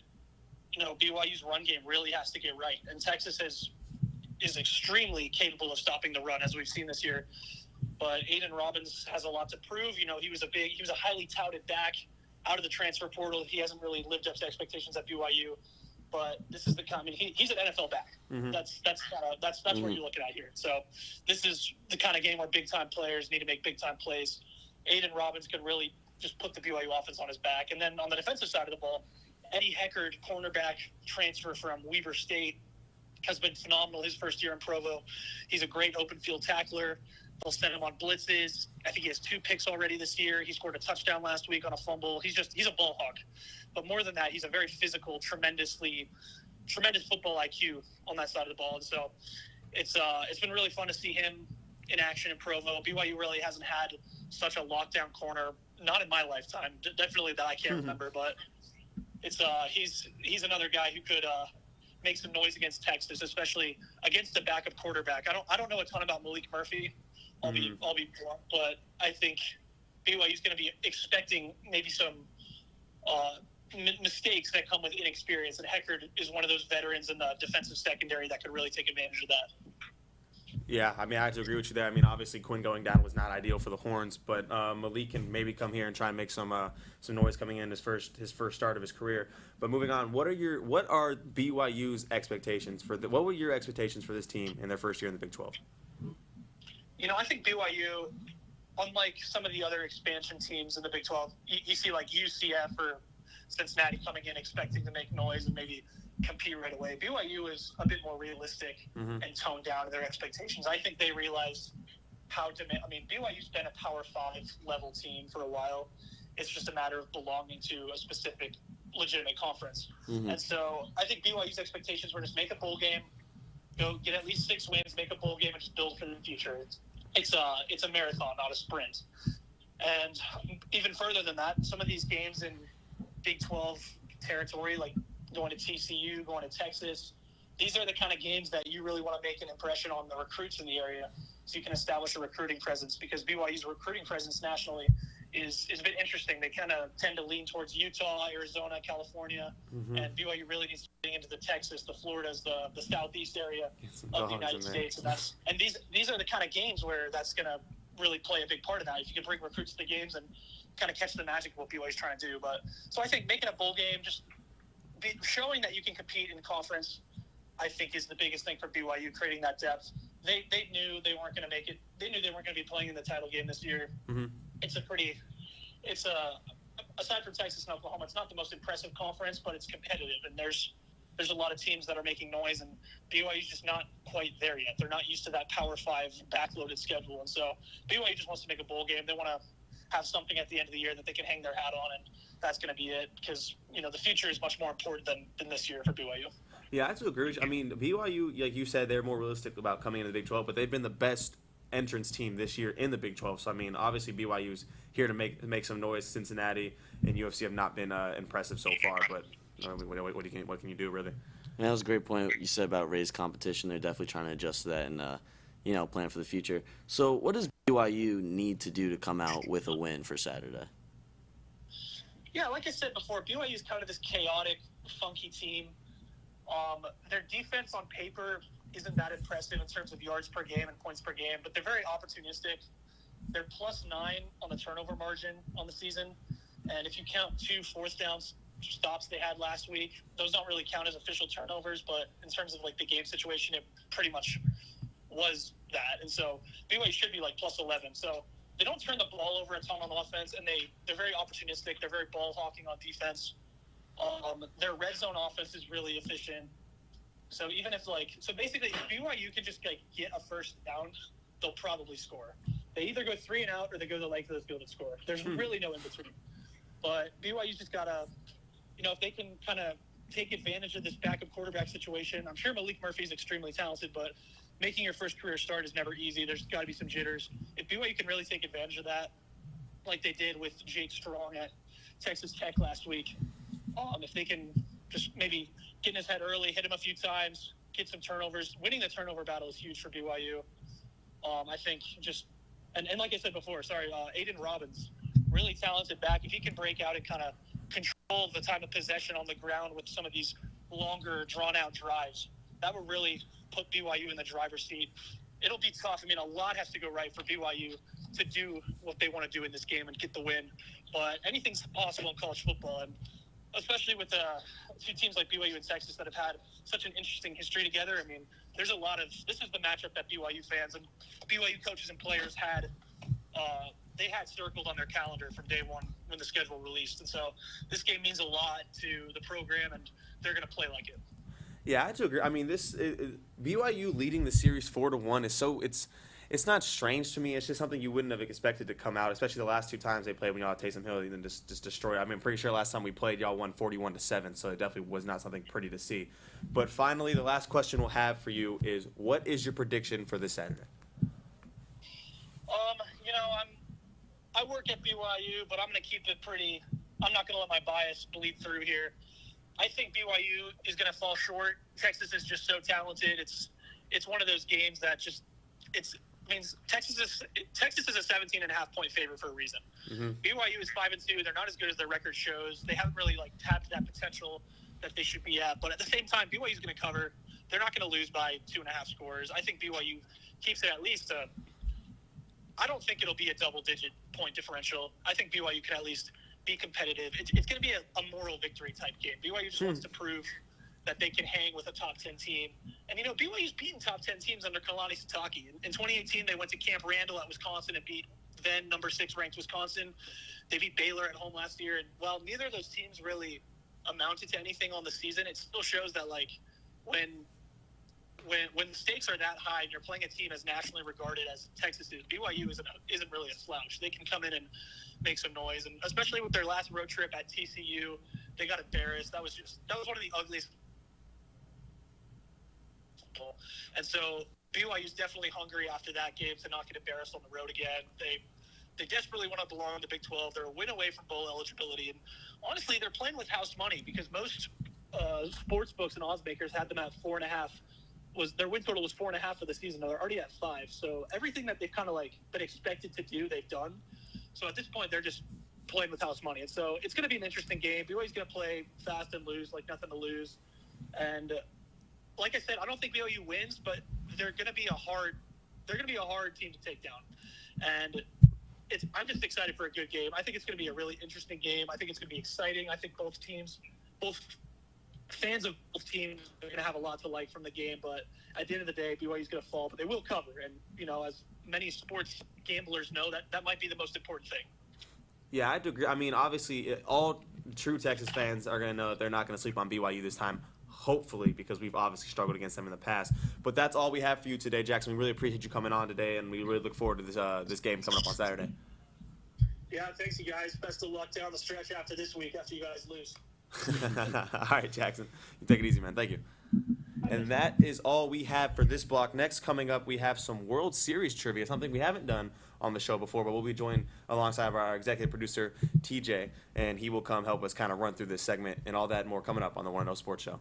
BYU's run game really has to get right. And Texas is extremely capable of stopping the run, as we've seen this year. But Aiden Robbins has a lot to prove. He was a highly touted back out of the transfer portal. He hasn't really lived up to expectations at BYU. But this is he's an NFL back. Mm-hmm. That's what you're looking at here. So this is the kind of game where big-time players need to make big-time plays. Aiden Robbins could really just put the BYU offense on his back. And then on the defensive side of the ball, Eddie Heckard, cornerback transfer from Weber State, has been phenomenal his first year in Provo. He's a great open field tackler. They'll send him on blitzes. I think he has 2 picks already this year. He scored a touchdown last week on a fumble. He's a ball hawk. But more than that, he's a very physical, tremendous football IQ on that side of the ball. And so it's been really fun to see him in action in Provo. BYU really hasn't had such a lockdown corner, not in my lifetime. Definitely that I can't remember, but it's he's another guy who could make some noise against Texas, especially against the backup quarterback. I don't know a ton about Malik Murphy. I'll be blunt, but I think BYU's going to be expecting maybe some mistakes that come with inexperience, and Heckard is one of those veterans in the defensive secondary that could really take advantage of that. Yeah, I have to agree with you there. Obviously Quinn going down was not ideal for the Horns, but Malik can maybe come here and try and make some noise coming in his first start of his career. But moving on, what are BYU's expectations what were your expectations for this team in their first year in the Big 12? I think BYU, unlike some of the other expansion teams in the Big 12, you see UCF or Cincinnati coming in expecting to make noise and maybe compete right away. BYU is a bit more realistic and toned down in their expectations. I think they realized how to – I mean, BYU's been a Power 5 level team for a while. It's just a matter of belonging to a specific legitimate conference. And so I think BYU's expectations were just make a bowl game, go get at least 6 wins, make a bowl game, and just build for the future. It's a marathon, not a sprint. And even further than that, some of these games in Big 12 territory, like going to TCU, going to Texas, these are the kind of games that you really want to make an impression on the recruits in the area so you can establish a recruiting presence, because BYU's recruiting presence nationally is a bit interesting. They kind of tend to lean towards Utah, Arizona, California, and BYU really needs to get into the Texas, the Floridas, the southeast area of the United States. And these are the kind of games where that's going to really play a big part of that. If you can bring recruits to the games and kind of catch the magic of what BYU's trying to do. But so I think making a bowl game, just showing that you can compete in conference, I think is the biggest thing for BYU, creating that depth. They knew they weren't going to make it. They knew they weren't going to be playing in the title game this year. It's aside from Texas and Oklahoma, it's not the most impressive conference, but it's competitive, and there's a lot of teams that are making noise, and BYU's just not quite there yet. They're not used to that Power 5 backloaded schedule, and so BYU just wants to make a bowl game. They want to have something at the end of the year that they can hang their hat on, and that's going to be it, because the future is much more important than this year for BYU. Yeah, I have to agree with you. I mean, BYU, like you said, they're more realistic about coming into the Big 12, but they've been the best entrance team this year in the Big 12. So, I mean, obviously BYU's here to make some noise. Cincinnati and UFC have not been impressive so far, but what can you do, really? And that was a great point you said about raised competition. They're definitely trying to adjust to that and, plan for the future. So what does BYU need to do to come out with a win for Saturday? Yeah, like I said before, BYU is kind of this chaotic, funky team. Their defense on paper isn't that impressive in terms of yards per game and points per game, but they're very opportunistic. They're +9 on the turnover margin on the season, and if you count 2 fourth down stops they had last week, those don't really count as official turnovers, but in terms of like the game situation, it pretty much was that. And so BYU should be like +11. So they don't turn the ball over a ton on offense, and they're very opportunistic. They're very ball hawking on defense. Their red zone offense is really efficient. So even if basically if BYU can just get a first down, they'll probably score. They either go 3 and out or they go the length of the field and score. There's really no in between. But BYU's just gotta, if they can kind of take advantage of this backup quarterback situation. I'm sure Malik Murphy's extremely talented, but making your first career start is never easy. There's got to be some jitters. If BYU can really take advantage of that, like they did with Jake Strong at Texas Tech last week, if they can just maybe get in his head early, hit him a few times, get some turnovers. Winning the turnover battle is huge for BYU. I think and like I said before, Aiden Robbins, really talented back. If he can break out and kind of control the time of possession on the ground with some of these longer, drawn-out drives, that would really put BYU in the driver's seat. It'll be tough. I mean, a lot has to go right for BYU to do what they want to do in this game and get the win. But anything's possible in college football, and especially with two teams like BYU and Texas that have had such an interesting history together. I mean, there's a lot of – this is the matchup that BYU fans and BYU coaches and players had they had circled on their calendar from day one when the schedule released. And so this game means a lot to the program, and they're going to play like it. Yeah, I have to agree. I mean, BYU leading the series 4-1 is so it's not strange to me. It's just something you wouldn't have expected to come out, especially the last 2 times they played when y'all at Taysom Hill and then just destroy. I mean, I'm pretty sure last time we played y'all won 41-7, so it definitely was not something pretty to see. But finally, the last question we'll have for you is, what is your prediction for this Saturday? I work at BYU, but I'm going to keep it pretty. I'm not going to let my bias bleed through here. I think BYU is going to fall short. Texas is just so talented. It's one of those games that Texas is a 17.5-point favorite for a reason. BYU is 5-2. They're not as good as their record shows. They haven't really tapped that potential that they should be at. But at the same time, BYU is going to cover. They're not going to lose by 2.5 scores. I think BYU keeps it at least I don't think it'll be a double-digit point differential. I think BYU can at least be competitive. It's going to be a moral victory type game. BYU just wants to prove that they can hang with a top 10 team. And, BYU's beaten top 10 teams under Kalani Sitake. In 2018, they went to Camp Randall at Wisconsin and beat then number 6 ranked Wisconsin. They beat Baylor at home last year, and while neither of those teams really amounted to anything on the season, it still shows that like when the stakes are that high and you're playing a team as nationally regarded as Texas is, BYU isn't really a slouch. They can come in and make some noise, and especially with their last road trip at TCU, they got embarrassed. That was one of the ugliest. And so BYU's definitely hungry after that game to not get embarrassed on the road again. They desperately want to belong in the Big 12. They're a win away from bowl eligibility, and honestly, they're playing with house money because most sports books and odds makers had them at 4.5. Their win total was 4.5 for the season. They're already at 5. So everything that they've kind of like been expected to do, they've done. So at this point, they're just playing with house money, and so it's going to be an interesting game. BYU's going to play fast and lose like nothing to lose, and like I said, I don't think BYU wins, but they're going to be a hard team to take down, and I'm just excited for a good game. I think it's going to be a really interesting game. I think it's going to be exciting. I think both fans of both teams are going to have a lot to like from the game, but at the end of the day, BYU is going to fall, but they will cover. And, as many sports gamblers know, that might be the most important thing. Yeah, I do agree. I mean, obviously, all true Texas fans are going to know that they're not going to sleep on BYU this time, hopefully, because we've obviously struggled against them in the past. But that's all we have for you today, Jackson. We really appreciate you coming on today, and we really look forward to this game coming up on Saturday. Yeah, thanks, you guys. Best of luck down the stretch after this week, after you guys lose. All right, Jackson. You take it easy, man. Thank you. And that is all we have for this block. Next, coming up, we have some World Series trivia, something we haven't done on the show before, but we'll be joined alongside our executive producer, TJ, and he will come help us kind of run through this segment and all that and more coming up on the 1-0 Sports Show.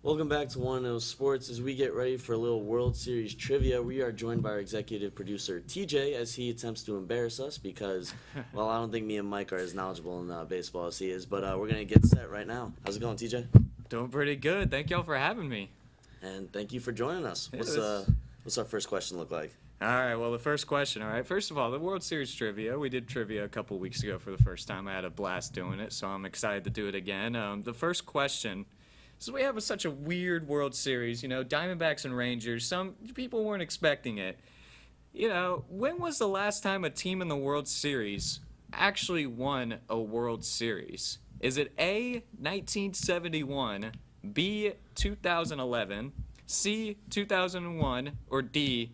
Welcome back to One Those Sports. As we get ready for a little World Series trivia, we are joined by our executive producer TJ as he attempts to embarrass us because, well, I don't think me and Mike are as knowledgeable in baseball as he is. But we're gonna get set right now. How's it going, TJ? Doing pretty good. Thank y'all for having me. And thank you for joining us. Yeah, What's our first question look like? All right, well, the first question, all right. First of all, the World Series trivia. We did trivia a couple weeks ago for the first time. I had a blast doing it, so I'm excited to do it again. The first question, so we have such a weird World Series, you know, Diamondbacks and Rangers. Some people weren't expecting it. You know, when was the last time a team in the World Series actually won a World Series? Is it A, 1971, B, 2011, C, 2001, or D,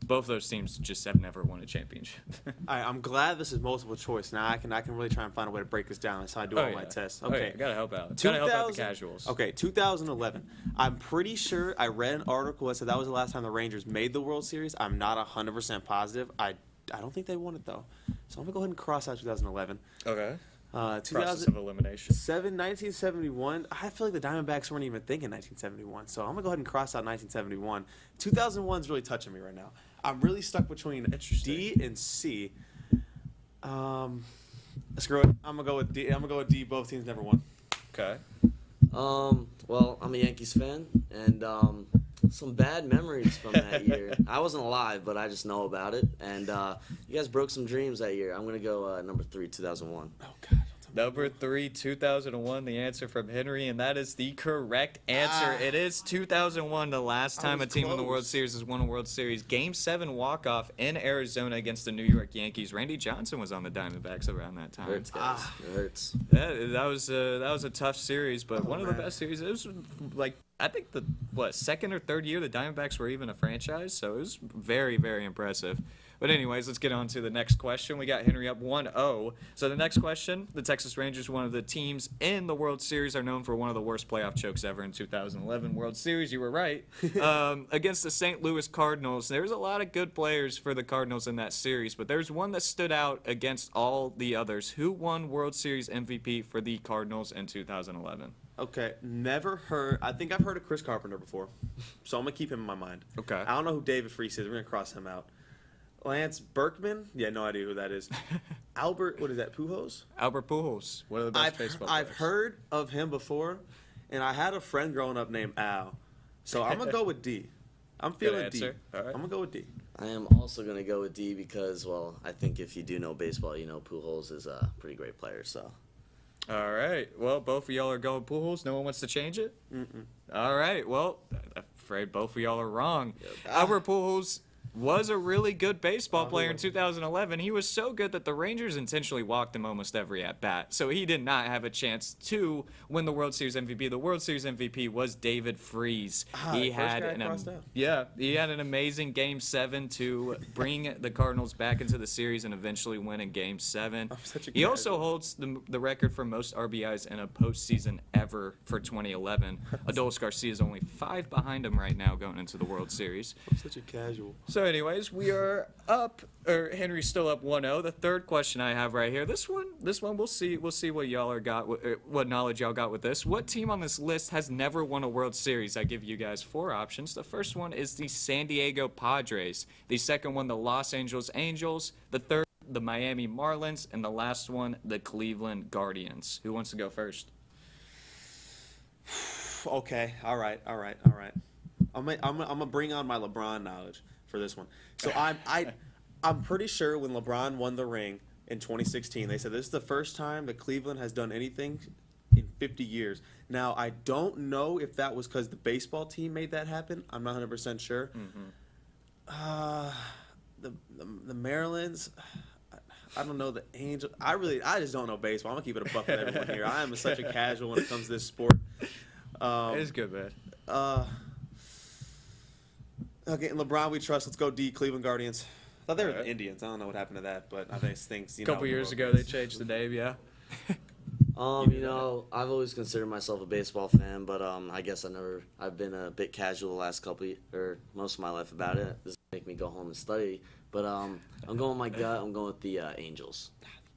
both those teams just have never won a championship? All right, I'm glad this is multiple choice. Now I can really try and find a way to break this down. That's how I do all my tests. Okay, Gotta help out. Gotta help out the casuals. Okay, 2011. I'm pretty sure I read an article that said that was the last time the Rangers made the World Series. I'm not 100% positive. I don't think they won it though. So I'm gonna go ahead and cross out 2011. Okay. Process 2007, of elimination. 1971. I feel like the Diamondbacks weren't even thinking 1971. So I'm gonna go ahead and cross out 1971. 2001 is really touching me right now. I'm really stuck between D and C. Screw it. I'm gonna go with D. Both teams never won. Okay. Well, I'm a Yankees fan, and some bad memories from that year. I wasn't alive, but I just know about it. And you guys broke some dreams that year. I'm going to go number 3, 2001. Oh, God. Number 3, 2001, the answer from Henry, and that is the correct answer. It is 2001, the last time a team in the World Series has won a World Series. Game 7 walk-off in Arizona against the New York Yankees. Randy Johnson was on the Diamondbacks around that time. Hurts, guys. It hurts. That was a tough series, but one of the best series. It was like, I think the second or third year the Diamondbacks were even a franchise, so it was very, very impressive. But anyways, let's get on to the next question. We got Henry up 1-0. So the next question, the Texas Rangers, one of the teams in the World Series, are known for one of the worst playoff chokes ever in 2011 World Series. You were right. Against the St. Louis Cardinals. There's a lot of good players for the Cardinals in that series, but there's one that stood out against all the others. Who won World Series MVP for the Cardinals in 2011? Okay, never heard. I think I've heard of Chris Carpenter before, so I'm gonna keep him in my mind. Okay. I don't know who David Freese is. We're gonna cross him out. Lance Berkman? Yeah, no idea who that is. Albert, what is that? Pujols? Albert Pujols, one of the best baseball players. I've heard of him before, and I had a friend growing up named Al, so I'm gonna go with D. I'm feeling D. All right. I'm gonna go with D. I am also going to go with D because, well, I think if you do know baseball, you know Pujols is a pretty great player, so. All right. Well, both of y'all are going Pujols. No one wants to change it? Mm-mm. All right. Well, I'm afraid both of y'all are wrong. Yep. Albert Pujols was a really good baseball player in 2011. He was so good that the Rangers intentionally walked him almost every at-bat. So he did not have a chance to win the World Series MVP. The World Series MVP was David Freese. He had an amazing Game 7 to bring the Cardinals back into the series and eventually win in Game 7. He also holds the record for most RBIs in a postseason ever for 2011. Adolis Garcia is only 5 behind him right now going into the World Series. I'm such a casual. So anyways, we are up, or Henry's still up 1-0. The third question I have right here, this one we'll see what y'all are got, what knowledge y'all got with this. What team on this list has never won a World Series? I give you guys 4 options. The first one is the San Diego Padres. The second one, the Los Angeles Angels. The third, the Miami Marlins, and the last one, the Cleveland Guardians. Who wants to go first? Okay. All right. I'm gonna bring on my LeBron knowledge for this one. So I'm pretty sure when LeBron won the ring in 2016, they said this is the first time that Cleveland has done anything in 50 years. Now I don't know if that was because the baseball team made that happen. I'm not 100% sure. The Marylands. I don't know the Angels. I just don't know baseball. I'm gonna keep it a buck with everyone here. I am such a casual when it comes to this sport. It's good, man. Okay, LeBron, we trust. Let's go D. Cleveland Guardians. I thought they were the Indians. I don't know what happened to that, but I think things. A couple years ago, they changed the name. Yeah. You know, I've always considered myself a baseball fan, but I guess I've been a bit casual the last most of my life about it. This make me go home and study, but I'm going with my gut. I'm going with the Angels.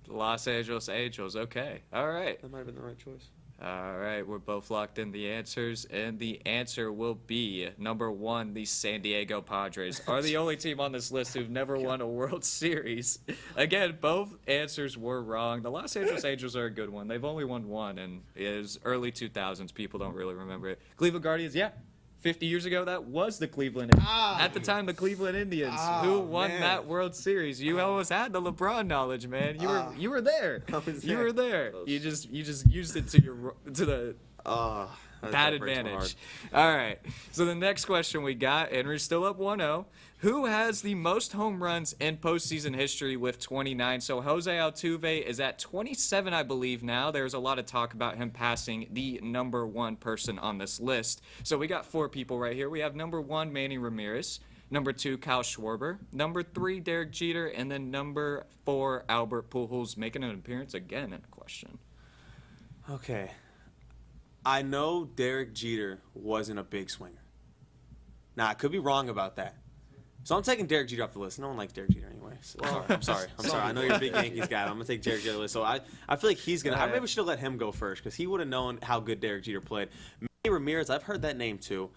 Los Angeles Angels. Okay. All right. That might have been the right choice. All right, we're both locked in the answers, and the answer will be number 1. The San Diego Padres are the only team on this list who've never won a World Series. Again, both answers were wrong. The Los Angeles Angels are a good one. They've only won one, and it is early 2000s. People don't really remember it. Cleveland Guardians, yeah. 50 years ago, that was the Cleveland. At the time, the Cleveland Indians who won that World Series. You almost had the LeBron knowledge, man. You were there. You were there. You just used it to the bad advantage. All right. So the next question we got, and we're still up 1-0. Who has the most home runs in postseason history with 29? So Jose Altuve is at 27, I believe, now. There's a lot of talk about him passing the number 1 person on this list. So we got 4 people right here. We have number 1, Manny Ramirez. Number 2, Kyle Schwarber. Number 3, Derek Jeter. And then number 4, Albert Pujols, making an appearance again in a question. Okay. I know Derek Jeter wasn't a big swinger. Now, I could be wrong about that. So I'm taking Derek Jeter off the list. No one likes Derek Jeter anyway. So I'm sorry. I know you're a big Yankees guy. I'm going to take Derek Jeter off the list. So I feel like he's going to – I maybe should have let him go first because he would have known how good Derek Jeter played. Manny Ramirez, I've heard that name too.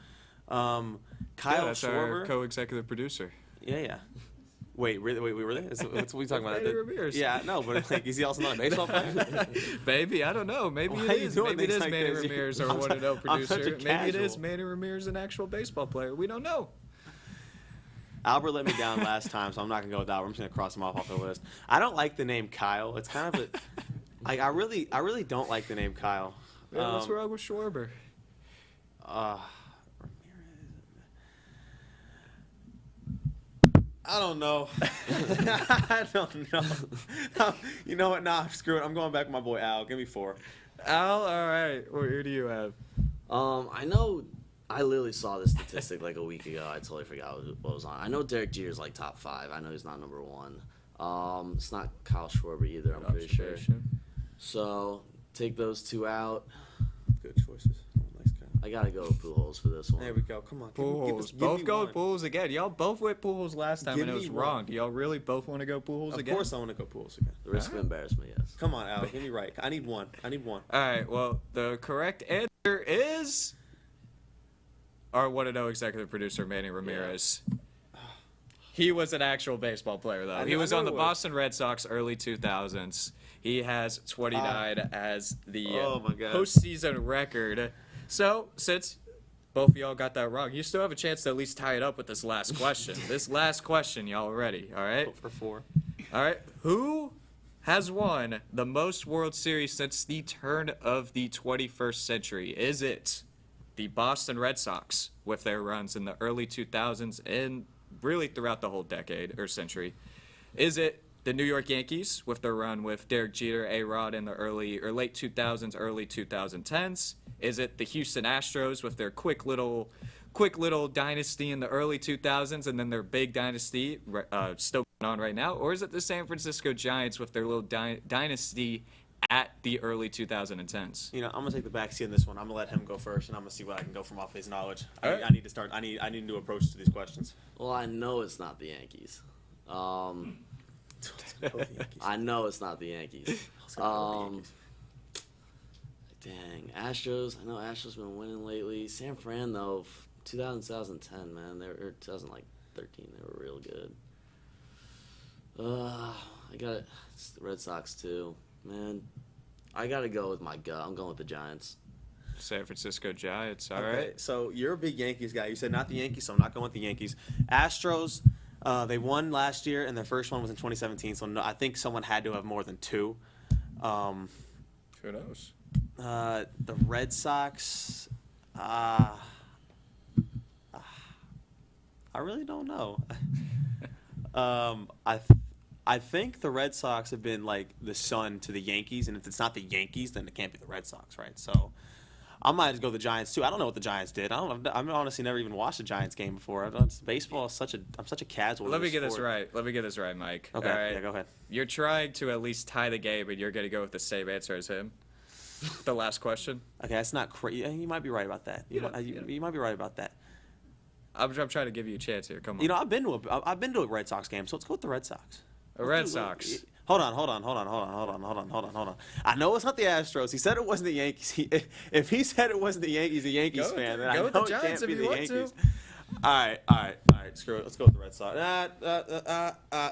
Kyle that's Schwarber. Our co-executive producer. Yeah. Wait, really? What's we talking about? Manny Ramirez. Yeah, no, but like, is he also not a baseball player? Maybe, I don't know. Maybe Why it are you is. doing Maybe it is things like Manny this? Ramirez, our I'm 1-0 I'm such producer. a Maybe it is casual. Manny Ramirez, an actual baseball player. We don't know. Albert let me down last time, so I'm not gonna go with Albert. I'm just gonna cross him off the list. I don't like the name Kyle. It's kind of I really don't like the name Kyle. Yeah, what's wrong with Schwarber? I don't know. I don't know. You know what? Nah, screw it. I'm going back with my boy Al. Give me 4. Al, all right. Who do you have? I know. I literally saw this statistic like a week ago. I totally forgot what was on. I know Derek Jeter's like top 5. I know he's not number 1. It's not Kyle Schwarber either. I'm pretty sure. So take those 2 out. Good choices. Nice guy. I gotta go with Pujols for this one. There we go. Come on. Pujols. Both go with Pujols again. Y'all both went Pujols last time, and it was wrong. Do y'all really both want to go Pujols again? Of course I want to go Pujols again. The risk of embarrassment, yes. Come on, Al. Get me right. I need one. All right. Well, the correct answer is our 1-0 executive producer, Manny Ramirez. He was an actual baseball player, though. He was on the Boston Red Sox early 2000s. He has 29 as the postseason record. So, since both of y'all got that wrong, you still have a chance to at least tie it up with this last question. This last question, y'all ready? All right? For 4. All right. Who has won the most World Series since the turn of the 21st century? Is it the Boston Red Sox with their runs in the early 2000s and really throughout the whole decade or century? Is it the New York Yankees with their run with Derek Jeter, A-Rod in the early or late 2000s, early 2010s? Is it the Houston Astros with their quick little dynasty in the early 2000s and then their big dynasty still going on right now? Or is it the San Francisco Giants with their little dynasty at the early 2010s? You know, I'm gonna take the backseat on this one. I'm gonna let him go first, and I'm gonna see what I can go from off his knowledge. Right. I need to start. I need a new approach to these questions. Well, I know it's not the Yankees. I know it's not the Yankees. Dang, Astros. I know Astros been winning lately. San Fran though, 2010, man. They were 2013. They were real good. I got it. It's the Red Sox too, man. I gotta go with my gut. I'm going with the Giants. San Francisco Giants. All Okay, right. so you're a big Yankees guy. You said not the Yankees, so I'm not going with the Yankees. Astros, they won last year, and their first one was in 2017. So no, I think someone had to have more than 2. Who knows? The Red Sox. I really don't know. I think the Red Sox have been like the sun to the Yankees, and if it's not the Yankees, then it can't be the Red Sox, right? So I might just go with the Giants too. I don't know what the Giants did. I've honestly never even watched a Giants game before. Baseball is I'm such a casual. Let me get this right, Mike. Okay, All right. yeah, go ahead. You're trying to at least tie the game, and you're going to go with the same answer as him. The last question. Okay, that's not crazy. You might be right about that. You might be right about that. I'm trying to give you a chance here. Come on. You know, I've been to a Red Sox game, so let's go with the Red Sox. Red Sox. Hold on. I know it's not the Astros. He said it wasn't the Yankees. If he said it wasn't the Yankees, a Yankees fan, then I know with the it Giants can't if be you the want to. Yankees. All right. Screw it. Let's go with the Red Sox.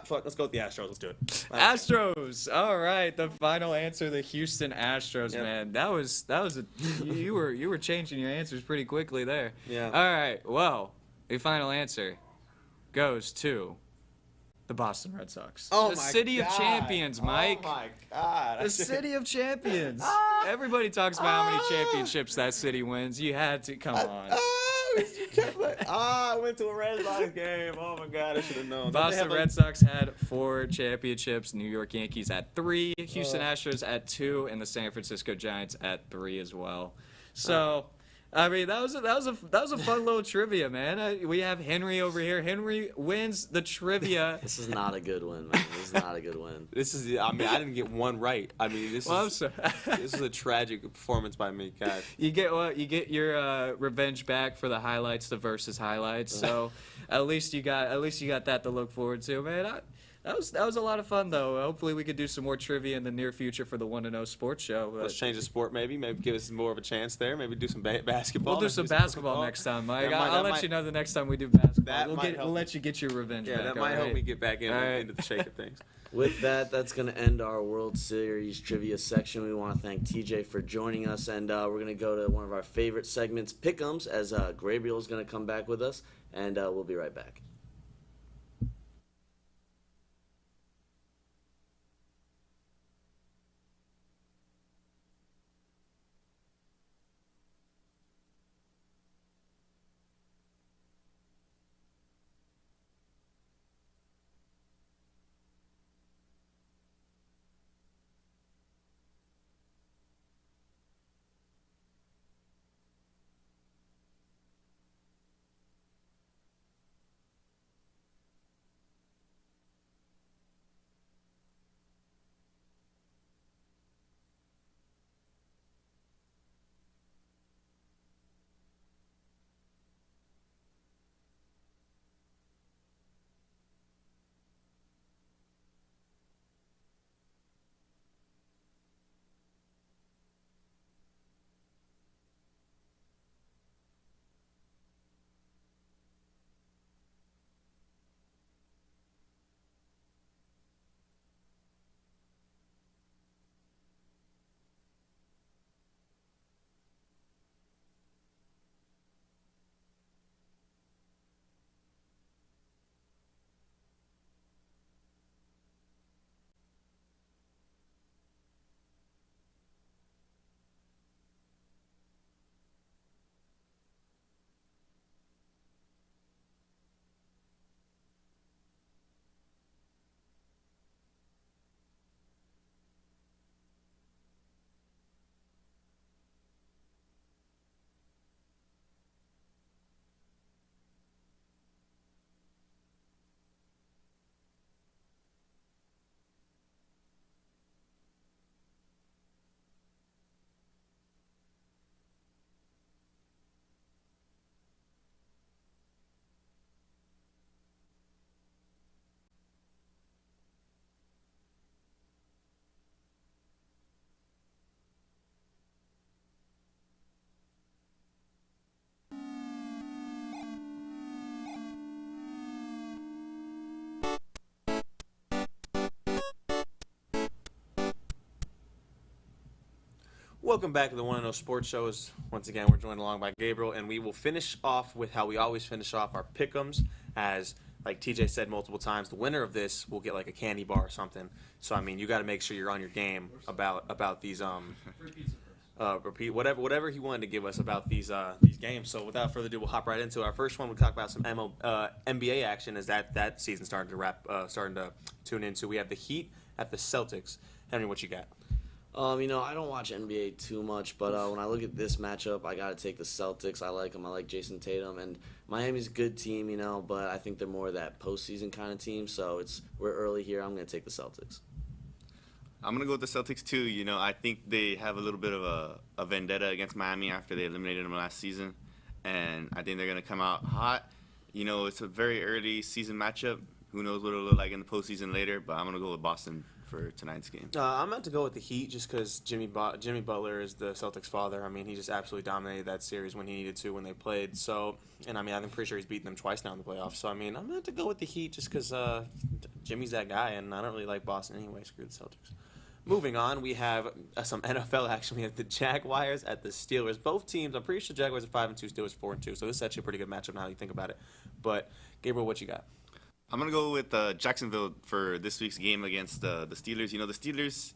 Fuck. Let's go with the Astros. Let's do it. Astros. All right, the final answer, the Houston Astros, Yep. man. That was you were changing your answers pretty quickly there. Yeah. All right. Well, the final answer goes to the Boston Red Sox. Oh the my city of God. champions, Mike. Oh my God. The city of champions. Everybody talks about how many championships that city wins. You had to come on. I went to a Red Sox game. Oh my God, I should have known. Boston Red Sox had 4 championships. New York Yankees at 3. Houston Astros at 2, and the San Francisco Giants at 3 as well. So, I mean, that was a fun little trivia, man. We have Henry over here. Henry wins the trivia. This is not a good win, man. This is not a good win. I I didn't get one right. I mean, this is a tragic performance by me, guys. You get your revenge back for the highlights, the versus highlights. So at least you got that to look forward to, man. That was a lot of fun, though. Hopefully we could do some more trivia in the near future for the 1-0 Sports Show. Let's change the sport, maybe give us more of a chance there. Maybe do some basketball. We'll do some basketball next time, Mike. I'll let you know the next time we do basketball. We'll let you get your revenge back. Yeah, that might help me get back into the shake of things. With that, that's going to end our World Series trivia section. We want to thank TJ for joining us, and we're going to go to one of our favorite segments, Pick'ems, as Grabriel is going to come back with us, and we'll be right back. Welcome back to the 1-0 Sports Shows. Once again, we're joined along by Gabriel, and we will finish off with how we always finish off our pick'ems. As like TJ said multiple times, the winner of this will get like a candy bar or something. So I mean, you got to make sure you're on your game about these repeat whatever he wanted to give us about these games. So without further ado, we'll hop right into it. Our first one. We'll talk about some NBA action as that season starting to tune into. We have the Heat at the Celtics. Henry, what you got? I don't watch NBA too much, but when I look at this matchup, I got to take the Celtics. I like them. I like Jason Tatum, and Miami's a good team, but I think they're more of that postseason kind of team. So we're early here. I'm going to take the Celtics. I'm going to go with the Celtics too. I think they have a little bit of a vendetta against Miami after they eliminated them last season, and I think they're going to come out hot. It's a very early season matchup. Who knows what it'll look like in the postseason later, but I'm going to go with Boston for tonight's game. I'm about to go with the Heat just because Jimmy Butler is the Celtics' father. I mean, he just absolutely dominated that series when he needed to when they played. So, and I mean, I'm pretty sure he's beaten them twice now in the playoffs. So, I mean, I'm going to go with the Heat just because Jimmy's that guy, and I don't really like Boston anyway. Screw the Celtics. Moving on, we have some NFL action. We have the Jaguars at the Steelers. Both teams, I'm pretty sure Jaguars are 5-2, Steelers 4-2. So this is actually a pretty good matchup now you think about it. But, Gabriel, what you got? I'm going to go with Jacksonville for this week's game against the Steelers. You know, the Steelers,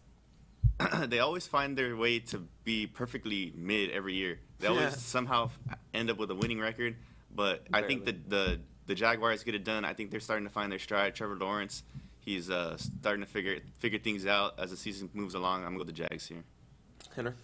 they always find their way to be perfectly mid every year. They always somehow end up with a winning record. But I think that the Jaguars get it done. I think they're starting to find their stride. Trevor Lawrence, he's starting to figure things out as the season moves along. I'm going to go with the Jags here. Henry?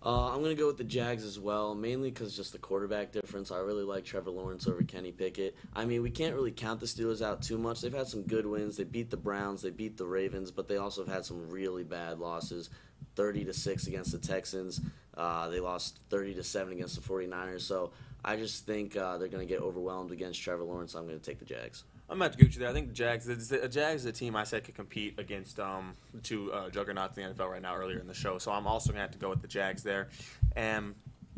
I'm going to go with the Jags as well, mainly because just the quarterback difference. I really like Trevor Lawrence over Kenny Pickett. I mean, we can't really count the Steelers out too much. They've had some good wins. They beat the Browns. They beat the Ravens, but they also have had some really bad losses, 30-6 against the Texans. They lost 30-7 against the 49ers. So I just think they're going to get overwhelmed against Trevor Lawrence. I'm going to take the Jags. I'm about to get you there. I think the Jags is a team I said could compete against the two juggernauts in the NFL right now earlier in the show. So I'm also going to have to go with the Jags there. And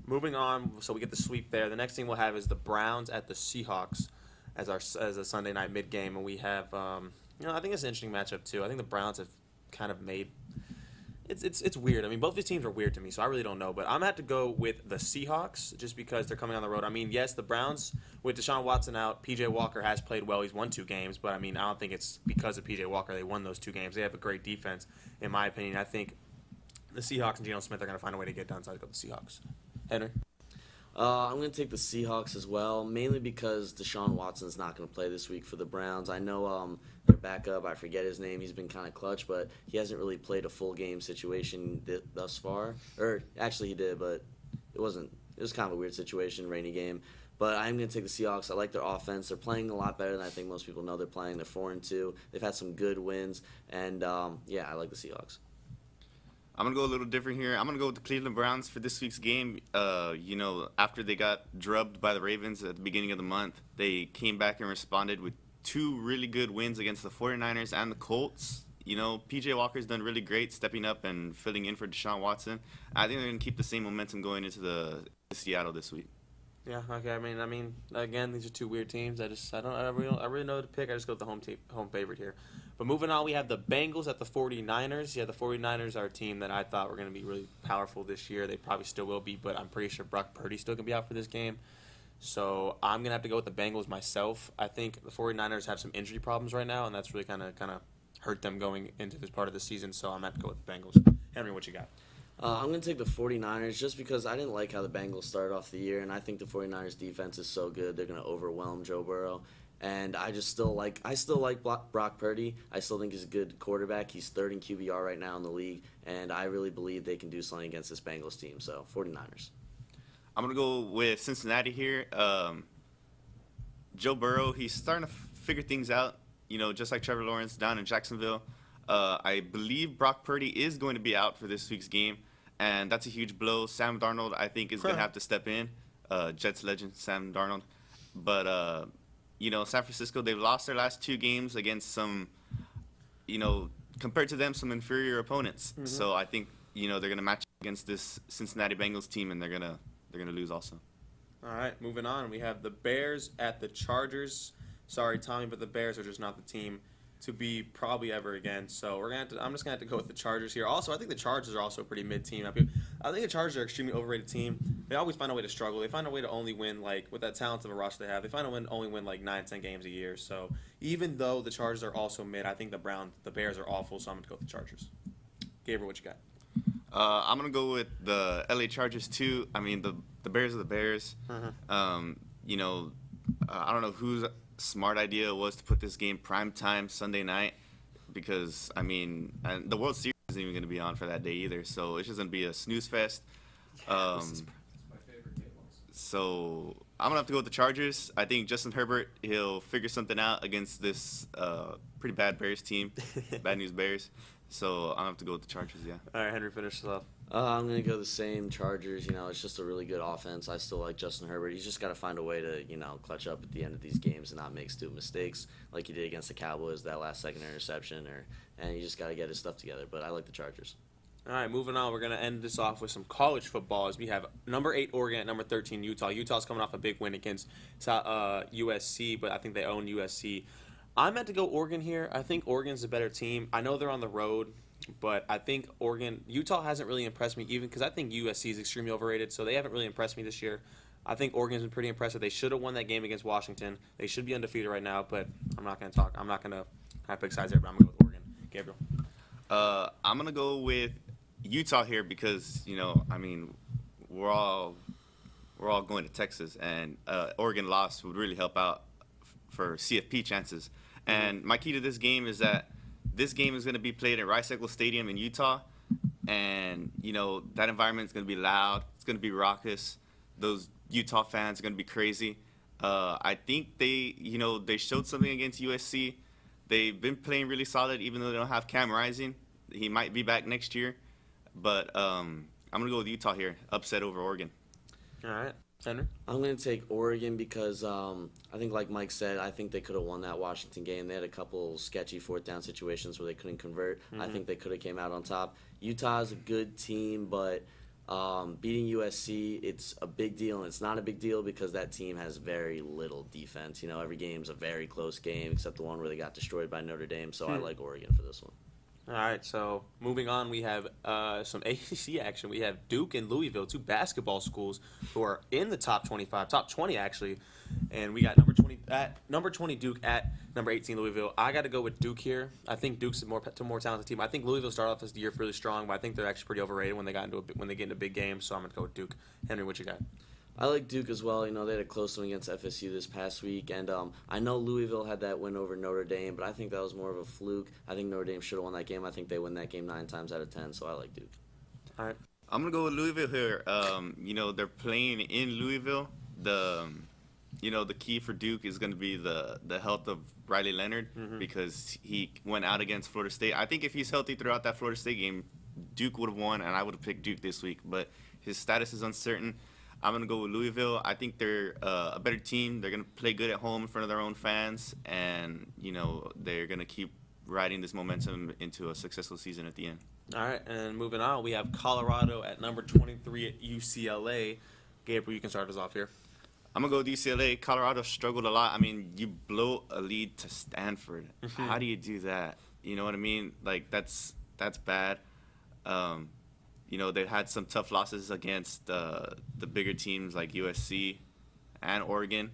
moving on, so we get the sweep there. The next thing we'll have is the Browns at the Seahawks as a Sunday night mid game. And we have, I think it's an interesting matchup too. I think the Browns have kind of made it's weird. I mean, both these teams are weird to me, so I really don't know. But I'm going to have to go with the Seahawks just because they're coming on the road. I mean, yes, the Browns, with Deshaun Watson out, P.J. Walker has played well. He's won 2 games. But, I mean, I don't think it's because of P.J. Walker they won those 2 games. They have a great defense, in my opinion. I think the Seahawks and Geno Smith are going to find a way to get done, so I'd go with the Seahawks. Henry? I'm going to take the Seahawks as well, mainly because Deshaun Watson's not going to play this week for the Browns. I know their backup, I forget his name, he's been kind of clutch, but he hasn't really played a full game situation thus far. Or actually he did, but it was kind of a weird situation, rainy game. But I'm going to take the Seahawks. I like their offense. They're playing a lot better than I think most people know they're playing. They're 4-2. They've had some good wins, and I like the Seahawks. I'm going to go a little different here. I'm going to go with the Cleveland Browns for this week's game. After they got drubbed by the Ravens at the beginning of the month, they came back and responded with 2 really good wins against the 49ers and the Colts. You know, P.J. Walker's done really great stepping up and filling in for Deshaun Watson. I think they're going to keep the same momentum going into Seattle this week. Yeah, okay. I mean, again, these are 2 weird teams. I really know who to pick. I just go with the home favorite here. But moving on, we have the Bengals at the 49ers. Yeah, the 49ers are a team that I thought were going to be really powerful this year. They probably still will be, but I'm pretty sure Brock Purdy's still going to be out for this game. So I'm going to have to go with the Bengals myself. I think the 49ers have some injury problems right now, and that's really kind of hurt them going into this part of the season. So I'm going to have to go with the Bengals. Henry, what you got? I'm going to take the 49ers just because I didn't like how the Bengals started off the year, and I think the 49ers defense is so good they're going to overwhelm Joe Burrow. And I still like Brock Purdy. I still think he's a good quarterback. He's 3rd in QBR right now in the league, and I really believe they can do something against this Bengals team. So 49ers. I'm going to go with Cincinnati here. Joe Burrow, he's starting to figure things out, just like Trevor Lawrence down in Jacksonville. I believe Brock Purdy is going to be out for this week's game, and that's a huge blow. Sam Darnold, I think, is going to have to step in. Jets legend Sam Darnold. But, San Francisco, they've lost their last 2 games against some, compared to them, some inferior opponents. Mm-hmm. So I think, they're going to match against this Cincinnati Bengals team, and they're going to lose also. All right, moving on. We have the Bears at the Chargers. Sorry, Tommy, but the Bears are just not the team to be probably ever again. So I'm just gonna have to go with the Chargers here. Also, I think the Chargers are also a pretty mid team. I think the Chargers are an extremely overrated team. They always find a way to struggle. They find a way to only win, like, with that talent of a roster they have, they find a way to only win like 9-10 games a year. So even though the Chargers are also mid, I think the Bears are awful. So I'm gonna go with the Chargers. Gabriel, what you got? I'm gonna go with the LA Chargers too. I mean, the Bears are the Bears. I don't know whose smart idea it was to put this game prime time Sunday night, because and the World Series isn't even going to be on for that day either, so it's just going to be a snooze fest. This is my favorite game also. So I'm gonna have to go with the Chargers. I think Justin Herbert, he'll figure something out against this pretty bad Bears team, bad news Bears. So I'm gonna have to go with the Chargers. Yeah. All right, Henry, finish us off. I'm going to go the same Chargers. You know, it's just a really good offense. I still like Justin Herbert. He's just got to find a way to, clutch up at the end of these games and not make stupid mistakes like he did against the Cowboys, that last-second interception. And he just got to get his stuff together. But I like the Chargers. All right, moving on. We're going to end this off with some college football as we have number 8 Oregon at number 13 Utah. Utah's coming off a big win against USC, but I think they own USC. I meant to go Oregon here. I think Oregon's a better team. I know they're on the road, but I think Utah hasn't really impressed me even because I think USC is extremely overrated, so they haven't really impressed me this year. I think Oregon's been pretty impressive. They should have won that game against Washington. They should be undefeated right now, but I'm not going to talk. I'm not going to pick sides there, but I'm going to go with Oregon. Gabriel. I'm going to go with Utah here because, we're all going to Texas, and Oregon loss would really help out for CFP chances. And my key to this game is that this game is going to be played at Rice-Eccles Stadium in Utah, and, that environment is going to be loud. It's going to be raucous. Those Utah fans are going to be crazy. I think they showed something against USC. They've been playing really solid, even though they don't have Cam Rising. He might be back next year. But I'm going to go with Utah here, upset over Oregon. All right. Henry? I'm going to take Oregon because I think, like Mike said, I think they could have won that Washington game. They had a couple sketchy fourth-down situations where they couldn't convert. I think they could have came out on top. Utah is a good team, but beating USC, it's a big deal, and it's not a big deal because that team has very little defense. Every game's a very close game except the one where they got destroyed by Notre Dame, so I like Oregon for this one. All right, so moving on, we have some ACC action. We have Duke and Louisville, 2 basketball schools who are in the top 25, top 20 actually, and we got number 20 Duke at number 18 Louisville. I got to go with Duke here. I think Duke's a more talented team. I think Louisville started off this year really strong, but I think they're actually pretty overrated when they get into big games. So I'm gonna go with Duke. Henry, what you got? I like Duke as well. They had a close one against FSU this past week, and I know Louisville had that win over Notre Dame, but I think that was more of a fluke. I think Notre Dame should have won that game. I think they win that game 9 times out of 10, so I like Duke. All right. I'm going to go with Louisville here. They're playing in Louisville. The key for Duke is going to be the health of Riley Leonard because he went out against Florida State. I think if he's healthy throughout that Florida State game, Duke would have won, and I would have picked Duke this week, but his status is uncertain. I'm going to go with Louisville. I think they're a better team. They're going to play good at home in front of their own fans, and, they're going to keep riding this momentum into a successful season at the end. All right, and moving on, we have Colorado at number 23 at UCLA. Gabriel, you can start us off here. I'm going to go with UCLA. Colorado struggled a lot. You blow a lead to Stanford. How do you do that? You know what I mean? That's bad. They've had some tough losses against the bigger teams like USC and Oregon.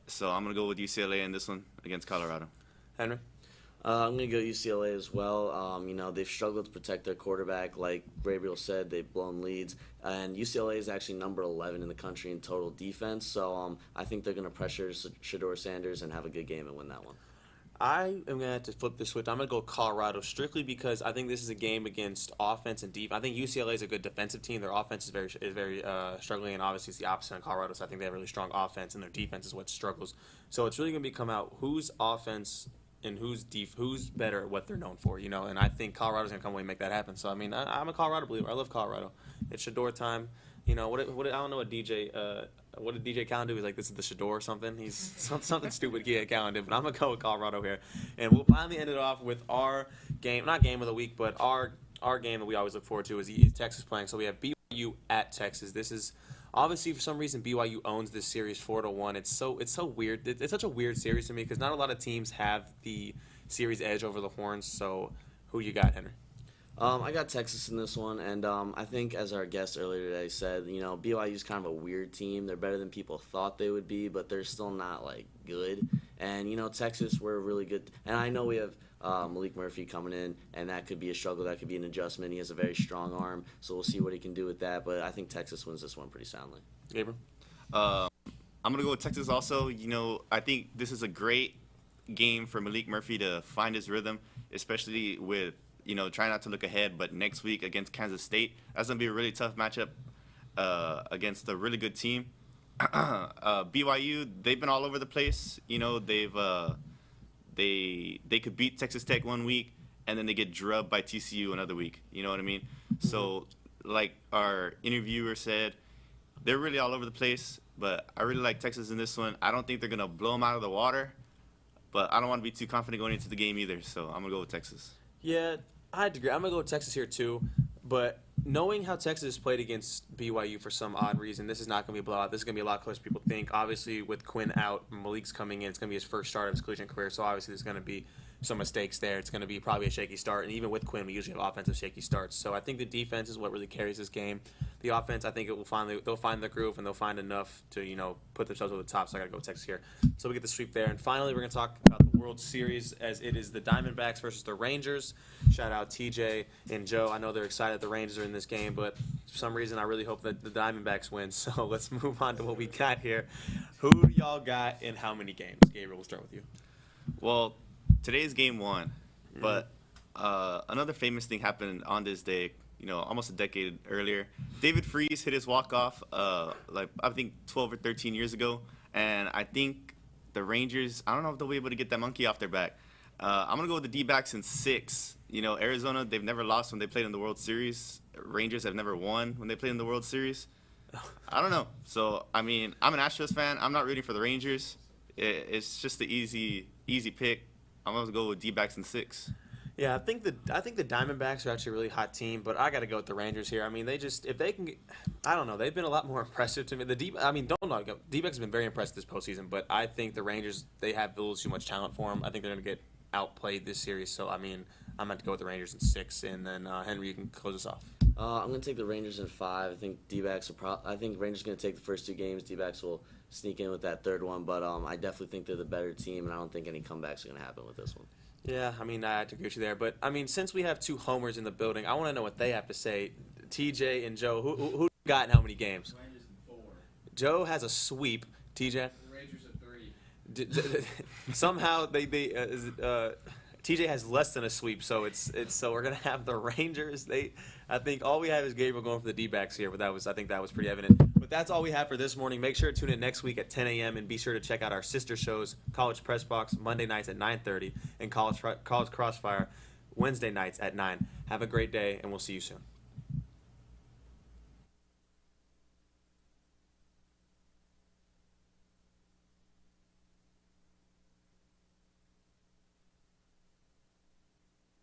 So I'm going to go with UCLA in this one against Colorado. Henry? I'm going to go UCLA as well. They've struggled to protect their quarterback. Like Grabriel said, they've blown leads. And UCLA is actually number 11 in the country in total defense. So I think they're going to pressure Shedeur Sanders and have a good game and win that one. I am going to have to flip the switch. I'm going to go Colorado strictly because I think this is a game against offense and defense. I think UCLA is a good defensive team. Their offense is very struggling, and obviously it's the opposite in Colorado, so I think they have a really strong offense, and their defense is what struggles. So it's really going to come out whose offense and who's better at what they're known for, and I think Colorado's going to come away and make that happen. So, I'm a Colorado believer. I love Colorado. It's Shedeur time. I don't know what DJ Khaled do. He's like, this is the Shedeur or something. He's something stupid Khaled did, but I'm going to go with Colorado here. And we'll finally end it off with our game, not game of the week, but our game that we always look forward to is Texas playing. So we have BYU at Texas. This is obviously, for some reason, BYU owns this series 4-1. It's so weird. It's such a weird series to me because not a lot of teams have the series edge over the Horns. So who you got, Henry? I got Texas in this one, and I think, as our guest earlier today said, BYU is kind of a weird team. They're better than people thought they would be, but they're still not, good. And, Texas, we're really good. And I know we have Malik Murphy coming in, and that could be a struggle. That could be an adjustment. He has a very strong arm, so we'll see what he can do with that. But I think Texas wins this one pretty soundly. Gabriel? I'm going to go with Texas also. I think this is a great game for Malik Murphy to find his rhythm, especially with try not to look ahead, but next week against Kansas State, that's going to be a really tough matchup against a really good team. BYU, they've been all over the place. They could beat Texas Tech one week, and then they get drubbed by TCU another week. You know what I mean? So like our interviewer said, they're really all over the place. But I really like Texas in this one. I don't think they're gonna blow them out of the water, but I don't want to be too confident going into the game either. So I'm gonna go with Texas. Yeah, I agree. I'm gonna go with Texas here too, but knowing how Texas has played against BYU for some odd reason, this is not gonna be a blowout. This is gonna be a lot closer than people think. Obviously, with Quinn out, Malik's coming in. It's gonna be his first start of his collegiate career, so obviously there's gonna be some mistakes there. It's going to be probably a shaky start, and even with Quinn, we usually have offensive shaky starts. So I think the defense is what really carries this game. The offense, I think they'll find the groove and they'll find enough to put themselves over the top. So I got to go with Texas here. So we get the sweep there, and finally we're going to talk about the World Series as it is the Diamondbacks versus the Rangers. Shout out TJ and Joe. I know they're excited the Rangers are in this game, but for some reason I really hope that the Diamondbacks win. So let's move on to what we got here. Who do y'all got in how many games? Gabriel, we'll start with you. Well, today's game 1, but another famous thing happened on this day, almost a decade earlier. David Freese hit his walk-off, I think 12 or 13 years ago, and I think the Rangers, I don't know if they'll be able to get that monkey off their back. I'm going to go with the D-backs in 6. Arizona, they've never lost when they played in the World Series. Rangers have never won when they played in the World Series. I don't know. So, I mean, I'm an Astros fan. I'm not rooting for the Rangers. It's just the easy pick. I'm going to go with D-backs in 6. Yeah, I think the Diamondbacks are actually a really hot team, but I got to go with the Rangers here. I mean, if they can, I don't know, they've been a lot more impressive to me. D-backs have been very impressive this postseason, but I think the Rangers, they have a little too much talent for them. I think they're going to get outplayed this series. So I mean, I'm going to go with the Rangers in 6, and then Henry, you can close us off. I'm going to take the Rangers in 5. I think D-backs I think Rangers are going to take the first 2 games. D-backs will sneak in with that third one, but I definitely think they're the better team, and I don't think any comebacks are going to happen with this one. Yeah, I mean, I have to agree with you there. But, I mean, since we have 2 homers in the building, I want to know what they have to say. TJ and Joe, who got in how many games? Rangers in 4. Joe has a sweep. TJ? The Rangers at 3. Somehow TJ has less than a sweep, so so we're gonna have the Rangers. I think all we have is Gabriel going for the D-backs here, but I think that was pretty evident. But that's all we have for this morning. Make sure to tune in next week at 10 a.m. and be sure to check out our sister shows, College Press Box Monday nights at 9:30 and College Crossfire Wednesday nights at 9. Have a great day, and we'll see you soon.